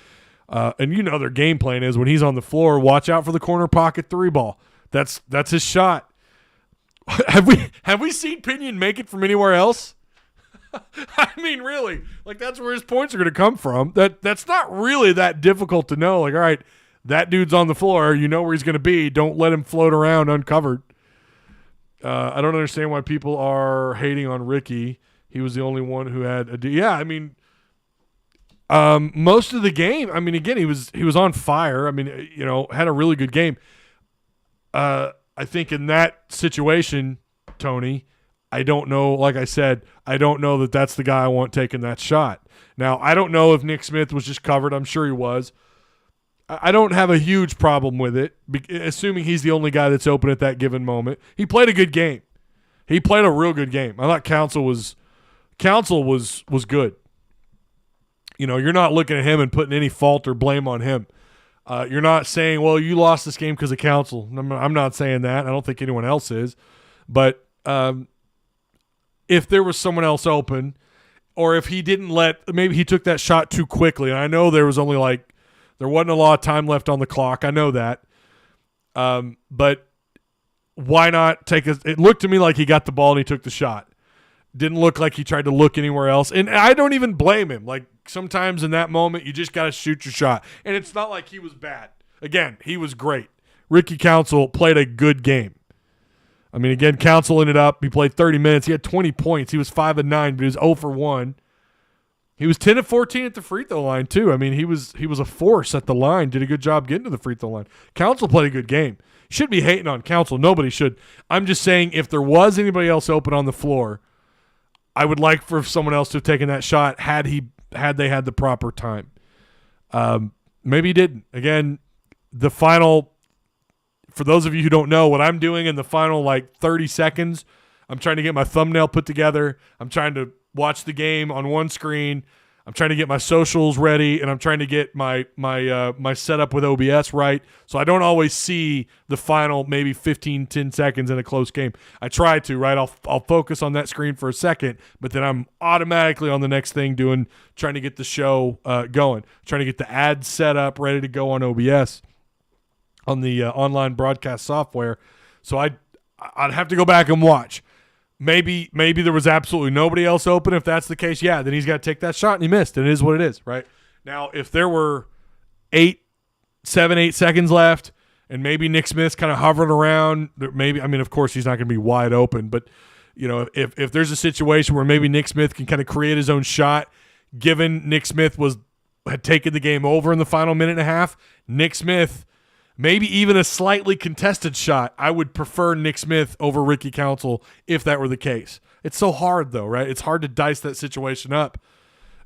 And their game plan is when he's on the floor, watch out for the corner pocket 3 ball. That's his shot. Have we seen Pinion make it from anywhere else? I mean, really, like that's where his points are going to come from. That's not really that difficult to know. Like, all right, that dude's on the floor. You know where he's going to be. Don't let him float around uncovered. I don't understand why people are hating on Ricky. He was the only one who had I mean, most of the game. I mean, again, he was on fire. I mean, had a really good game. I think in that situation, Tony, I don't know. Like I said, I don't know that that's the guy I want taking that shot. Now, I don't know if Nick Smith was just covered. I'm sure he was. I don't have a huge problem with it, assuming he's the only guy that's open at that given moment. He played a good game. He played a real good game. I thought Council was good. You know, you're not looking at him and putting any fault or blame on him. You're not saying, well, you lost this game because of Council. I'm not saying that. I don't think anyone else is. But if there was someone else open, or if he didn't maybe he took that shot too quickly. And I know there was only there wasn't a lot of time left on the clock. I know that. But why not it looked to me like he got the ball and he took the shot. Didn't look like he tried to look anywhere else. And I don't even blame him. Like, sometimes in that moment, you just got to shoot your shot. And it's not like he was bad. Again, he was great. Ricky Council played a good game. I mean, again, Council ended up, he played 30 minutes. He had 20 points. He was 5 of 9, but he was 0 for 1. He was 10 of 14 at the free throw line, too. I mean, he was a force at the line. Did a good job getting to the free throw line. Council played a good game. Should be hating on Council. Nobody should. I'm just saying, if there was anybody else open on the floor, I would like for someone else to have taken that shot had they had the proper time. Maybe he didn't. Again, the final, for those of you who don't know, what I'm doing in the final 30 seconds, I'm trying to get my thumbnail put together. I'm trying to watch the game on one screen. I'm trying to get my socials ready, and I'm trying to get my setup with OBS right, so I don't always see the final maybe 15, 10 seconds in a close game. I try to, right? I'll focus on that screen for a second, but then I'm automatically on the next thing trying to get the show going, trying to get the ads set up, ready to go on OBS, on the online broadcast software. So I'd have to go back and watch. Maybe there was absolutely nobody else open. If that's the case, yeah, then he's got to take that shot, and he missed. And it is what it is, right? Now, if there were 8 seconds left, and maybe Nick Smith's kind of hovering around, of course he's not going to be wide open, but if there's a situation where maybe Nick Smith can kind of create his own shot, given Nick Smith had taken the game over in the final minute and a half, Nick Smith, maybe even a slightly contested shot, I would prefer Nick Smith over Ricky Council if that were the case. It's so hard, though, right? It's hard to dice that situation up.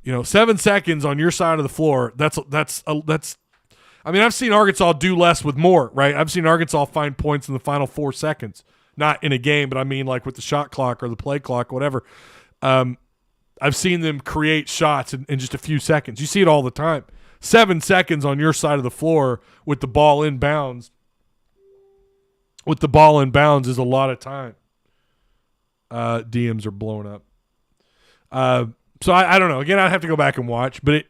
7 seconds on your side of the floor, that's. I mean, I've seen Arkansas do less with more, right? I've seen Arkansas find points in the final 4 seconds. Not in a game, but I mean like with the shot clock or the play clock, whatever. I've seen them create shots in just a few seconds. You see it all the time. 7 seconds on your side of the floor with the ball in bounds. Is a lot of time. DMs are blowing up. So I don't know. Again, I'd have to go back and watch. But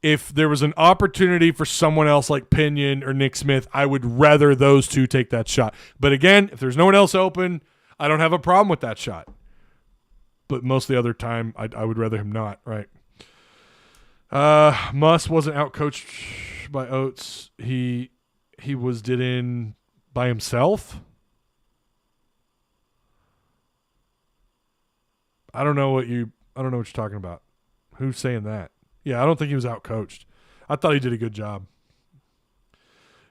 if there was an opportunity for someone else like Pinion or Nick Smith, I would rather those two take that shot. But again, if there's no one else open, I don't have a problem with that shot. But most of the other time, I would rather him not, right? Muss wasn't outcoached by Oates. He did in by himself. I don't know what you're talking about. Who's saying that? Yeah, I don't think he was outcoached. I thought he did a good job.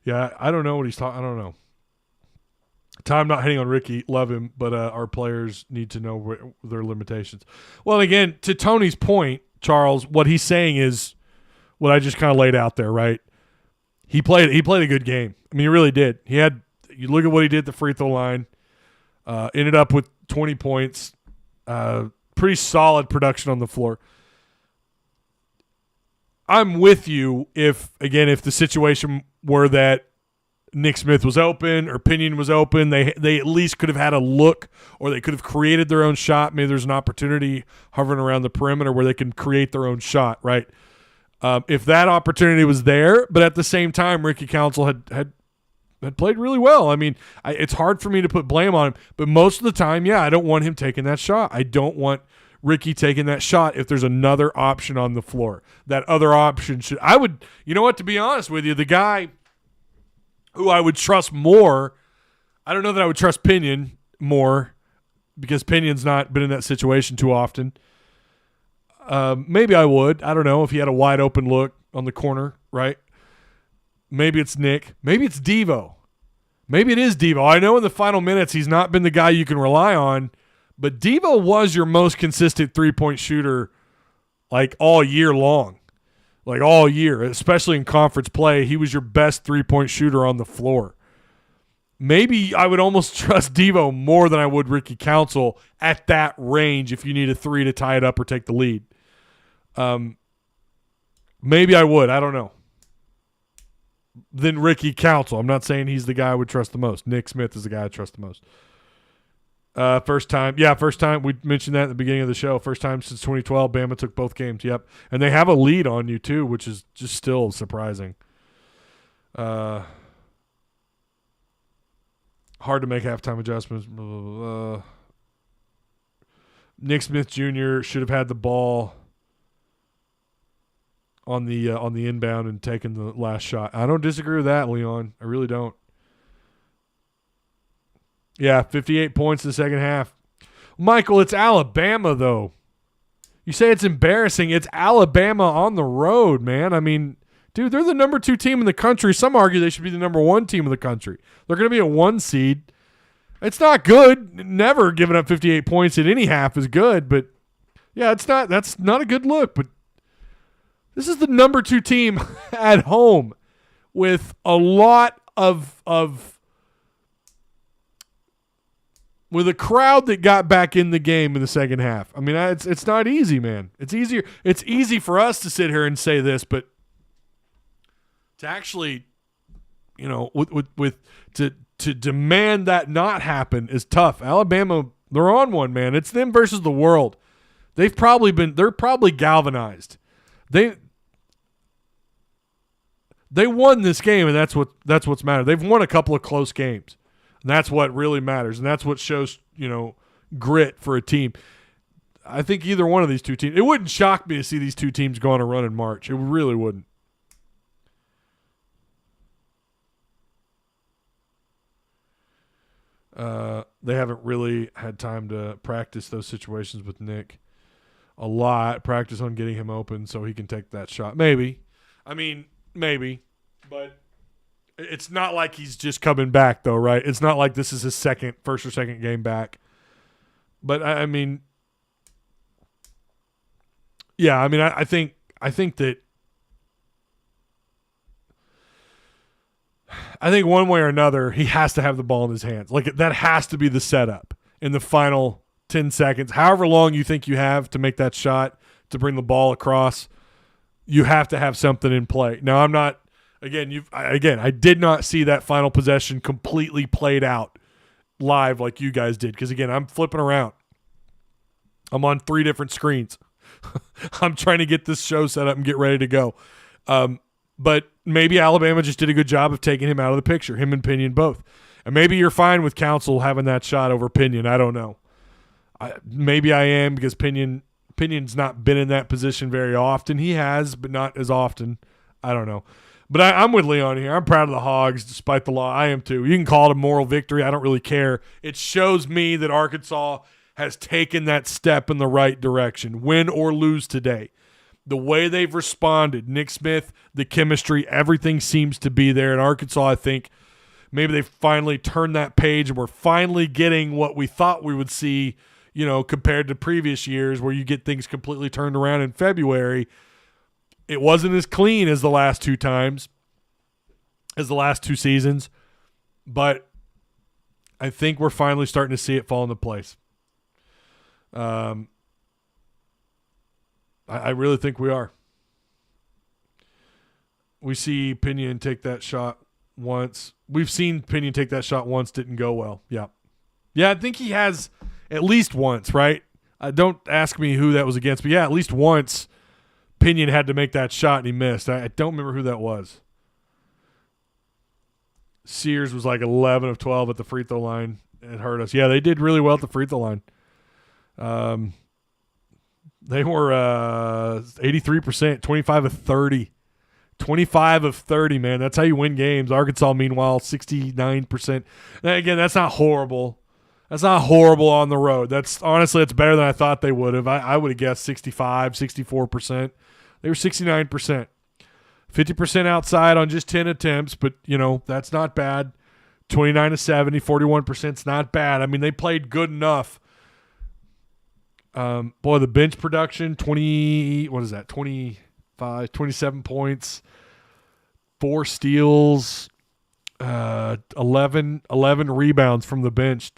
Yeah, I don't know what he's talking. I don't know. Time not hitting on Ricky, love him, but our players need to know their limitations. Well, again, to Tony's point, Charles, what he's saying is what I just kind of laid out there, right? He played a good game. I mean, he really did. You look at what he did at the free throw line, ended up with 20 points, pretty solid production on the floor. I'm with you if the situation were that Nick Smith was open or Pinion was open, they at least could have had a look, or they could have created their own shot. Maybe there's an opportunity hovering around the perimeter where they can create their own shot, right? If that opportunity was there, but at the same time, Ricky Council had played really well. I mean, it's hard for me to put blame on him, but most of the time, yeah, I don't want him taking that shot. I don't want Ricky taking that shot if there's another option on the floor. That other option to be honest with you, the guy who I would trust more, I don't know that I would trust Pinion more because Pinion's not been in that situation too often. Maybe I would. I don't know if he had a wide open look on the corner, right? Maybe it's Nick. Maybe it's Devo. Maybe it is Devo. I know in the final minutes he's not been the guy you can rely on, but Devo was your most consistent three-point shooter like all year long. like all year, especially in conference play. He was your best three-point shooter on the floor. Maybe I would almost trust Devo more than I would Ricky Council at that range if you need a three to tie it up or take the lead. Maybe I would. I don't know. Than Ricky Council. I'm not saying he's the guy I would trust the most. Nick Smith is the guy I trust the most. First time. We mentioned that at the beginning of the show. First time since 2012, Bama took both games. Yep. And they have a lead on you, too, which is just still surprising. Hard to make halftime adjustments. Nick Smith Jr. should have had the ball on the inbound and taken the last shot. I don't disagree with that, Leon. I really don't. Yeah, 58 points in the second half. Michael, it's Alabama, though. You say it's embarrassing. It's Alabama on the road, man. I mean, dude, they're the number 2 team in the country. Some argue they should be the number 1 team in the country. They're going to be a 1 seed. It's not good. Never giving up 58 points at any half is good, but yeah, that's not a good look. But this is the number 2 team at home with a lot of with a crowd that got back in the game in the second half. I mean, it's not easy, man. It's easier. It's easy for us to sit here and say this, but to actually, to demand that not happen is tough. Alabama, they're on one, man. It's them versus the world. They're probably galvanized. They won this game, and that's what's mattered. They've won a couple of close games. And that's what really matters, and that's what shows, grit for a team. I think either one of these two teams, it wouldn't shock me to see these two teams go on a run in March. It really wouldn't. They haven't really had time to practice those situations with Nick a lot. Practice on getting him open so he can take that shot. Maybe. I mean, maybe. But it's not like he's just coming back, though, right? It's not like this is his first or second game back. But I mean, yeah. I mean, I think that. I think one way or another, he has to have the ball in his hands. Like, that has to be the setup in the final 10 seconds. However long you think you have to make that shot to bring the ball across, you have to have something in play. Now, I'm not. I did not see that final possession completely played out live like you guys did. Because, again, I'm flipping around. I'm on 3 different screens. I'm trying to get this show set up and get ready to go. But maybe Alabama just did a good job of taking him out of the picture, him and Pinion both. And maybe you're fine with Council having that shot over Pinion. I don't know. Maybe I am, because Pinion's not been in that position very often. He has, but not as often. I don't know. But I'm with Leon here. I'm proud of the Hogs despite the law. I am too. You can call it a moral victory. I don't really care. It shows me that Arkansas has taken that step in the right direction, win or lose today. The way they've responded, Nick Smith, the chemistry, everything seems to be there. In Arkansas, I think maybe they finally turned that page and we're finally getting what we thought we would see, compared to previous years where you get things completely turned around in February. It wasn't as clean as the last 2 times, as the last 2 seasons, but I think we're finally starting to see it fall into place. I really think we are. We see Pinion take that shot once. We've seen Pinion take that shot once, didn't go well. Yeah. Yeah, I think he has at least once, right? Don't ask me who that was against, but yeah, at least once Pinion had to make that shot and he missed. I don't remember who that was. Sears was like 11 of 12 at the free throw line. It hurt us. Yeah, they did really well at the free throw line. They were 83%, 25 of 30. 25 of 30, man. That's how you win games. Arkansas, meanwhile, 69%. Again, that's not horrible. That's not horrible on the road. That's better than I thought they would have. I would have guessed 65, 64%. They were 69%. 50% outside on just 10 attempts, but, that's not bad. 29 to 70, 41% is not bad. I mean, they played good enough. The bench production, 20, what is that, 20, 27 points, 4 steals, 11 rebounds from the bench,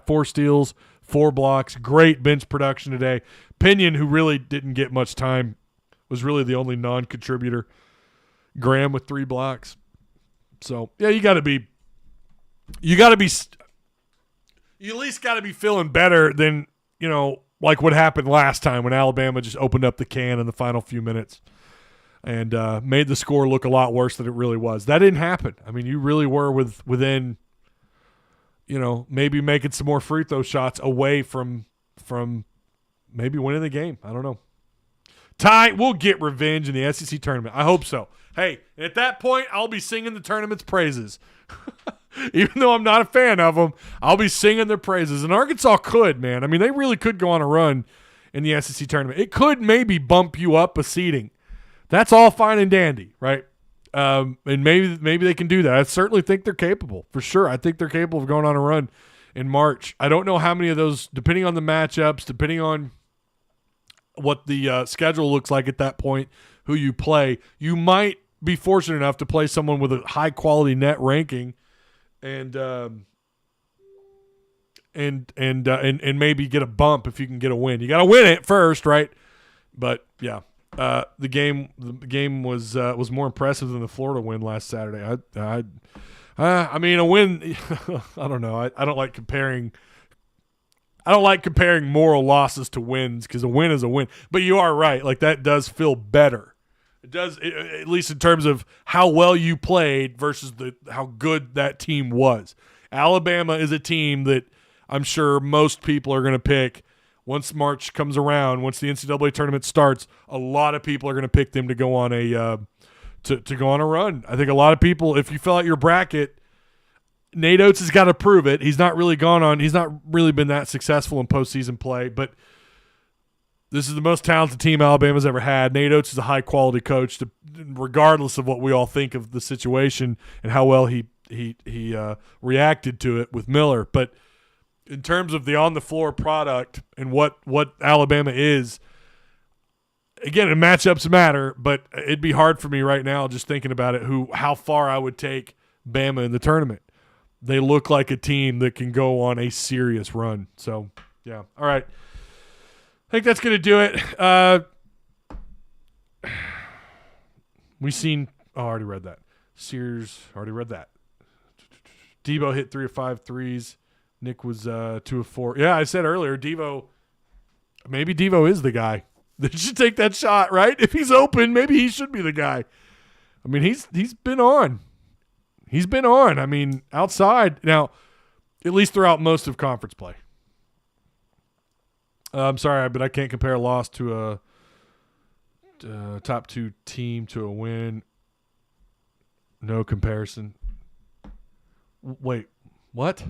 4 steals, 4 blocks. Great bench production today. Pinion, who really didn't get much time, was really the only non-contributor. Graham with 3 blocks. So, yeah, you at least got to be feeling better than, like what happened last time when Alabama just opened up the can in the final few minutes and made the score look a lot worse than it really was. That didn't happen. I mean, you really were within, maybe making some more free throw shots away from maybe winning the game. I don't know. Ty, we'll get revenge in the SEC tournament. I hope so. Hey, at that point, I'll be singing the tournament's praises. Even though I'm not a fan of them, I'll be singing their praises. And Arkansas could, man. I mean, they really could go on a run in the SEC tournament. It could maybe bump you up a seeding. That's all fine and dandy, right? And maybe they can do that. I certainly think they're capable, for sure. I think they're capable of going on a run in March. I don't know how many of those, depending on the matchups, depending on what the schedule looks like at that point, who you play, you might be fortunate enough to play someone with a high-quality net ranking and maybe get a bump if you can get a win. You got to win it first, right? But yeah, the game was more impressive than the Florida win last Saturday. I mean, a win. I don't know. I don't like comparing. I don't like comparing moral losses to wins because a win is a win. But you are right. Like, that does feel better. It does, at least in terms of how well you played versus how good that team was. Alabama is a team that I'm sure most people are going to pick once March comes around. Once the NCAA tournament starts, a lot of people are going to pick them to go on a to go on a run. I think a lot of people, if you fill out your bracket, Nate Oates has got to prove it. He's not really been that successful in postseason play, but this is the most talented team Alabama's ever had. Nate Oates is a high-quality coach, regardless of what we all think of the situation and how well he reacted to it with Miller. But in terms of the on-the-floor product and what Alabama is, again, matchups matter, but it'd be hard for me right now just thinking about it how far I would take Bama in the tournament. They look like a team that can go on a serious run. So, yeah. All right. I think that's going to do it. I already read that. Sears, already read that. Devo hit 3 of 5 threes. Nick was 2 of 4. Yeah, I said earlier, maybe Devo is the guy that should take that shot, right? If he's open, maybe he should be the guy. I mean, he's been on. He's been on. I mean, outside. Now, at least throughout most of conference play. I'm sorry, but I can't compare a loss to a top 2 team to a win. No comparison. Wait, what?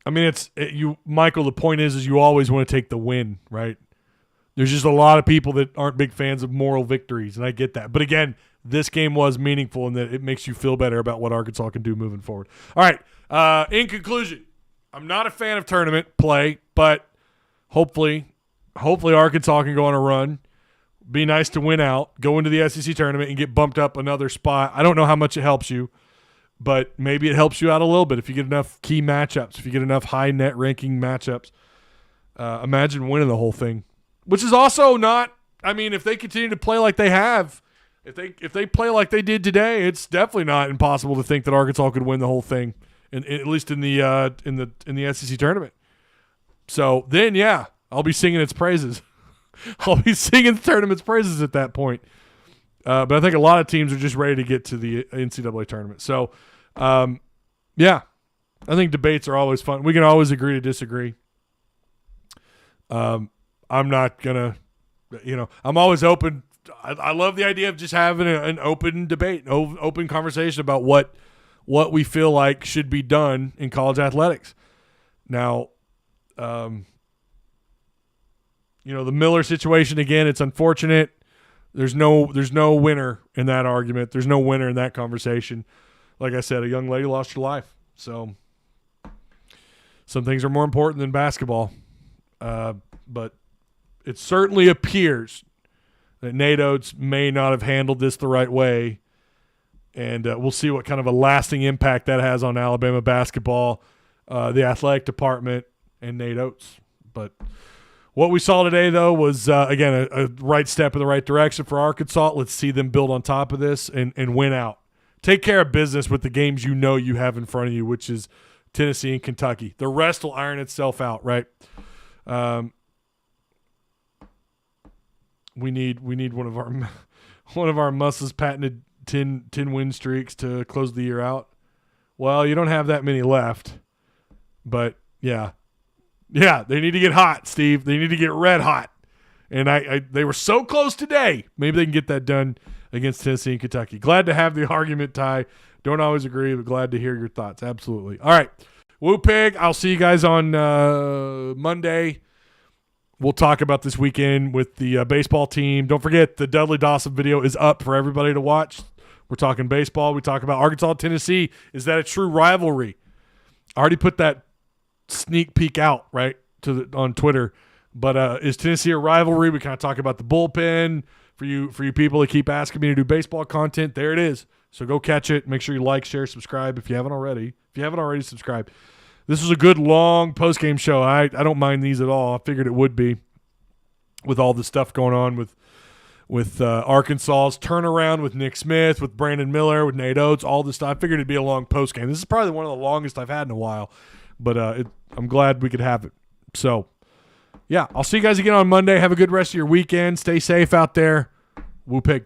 I mean, Michael, the point is you always want to take the win, right? There's just a lot of people that aren't big fans of moral victories, and I get that. But again, this game was meaningful in that it makes you feel better about what Arkansas can do moving forward. All right, in conclusion, I'm not a fan of tournament play, but hopefully Arkansas can go on a run. Be nice to win out, go into the SEC tournament, and get bumped up another spot. I don't know how much it helps you, but maybe it helps you out a little bit if you get enough key matchups, if you get enough high net ranking matchups. Imagine winning the whole thing, which is also not – I mean, if they continue to play like they have, if they play like they did today, it's definitely not impossible to think that Arkansas could win the whole thing, at least in the SEC tournament. So then, yeah, I'll be singing its praises. I'll be singing the tournament's praises at that point. But I think a lot of teams are just ready to get to the NCAA tournament. So, yeah, I think debates are always fun. We can always agree to disagree. I'm not going to, I'm always open. I love the idea of just having an open debate, open conversation about what we feel like should be done in college athletics. Now, the Miller situation, again, it's unfortunate. There's no winner in that argument. There's no winner in that conversation. Like I said, a young lady lost her life. So some things are more important than basketball. But it certainly appears that Nate Oates may not have handled this the right way. And we'll see what kind of a lasting impact that has on Alabama basketball, the athletic department, and Nate Oates. But what we saw today, though, was, again, a right step in the right direction for Arkansas. Let's see them build on top of this and win out. Take care of business with the games you know you have in front of you, which is Tennessee and Kentucky. The rest will iron itself out, right? We need one of our Muss's patented 10 win streaks to close the year out. Well, you don't have that many left, but yeah, they need to get hot, Steve. They need to get red hot, and they were so close today. Maybe they can get that done against Tennessee and Kentucky. Glad to have the argument, Ty. Don't always agree, but glad to hear your thoughts. Absolutely. All right, Woo Pig. I'll see you guys on Monday. We'll talk about this weekend with the baseball team. Don't forget, the Dudley Dawson video is up for everybody to watch. We're talking baseball. We talk about Arkansas, Tennessee. Is that a true rivalry? I already put that sneak peek out, right, on Twitter. But is Tennessee a rivalry? We kind of talk about the bullpen for you people that keep asking me to do baseball content. There it is. So go catch it. Make sure you like, share, subscribe if you haven't already. If you haven't already, subscribe. This was a good, long post-game show. I don't mind these at all. I figured it would be with all the stuff going on with Arkansas's turnaround, with Nick Smith, with Brandon Miller, with Nate Oates, all this stuff. I figured it'd be a long post-game. This is probably one of the longest I've had in a while, but I'm glad we could have it. So, yeah, I'll see you guys again on Monday. Have a good rest of your weekend. Stay safe out there. Woo Pig.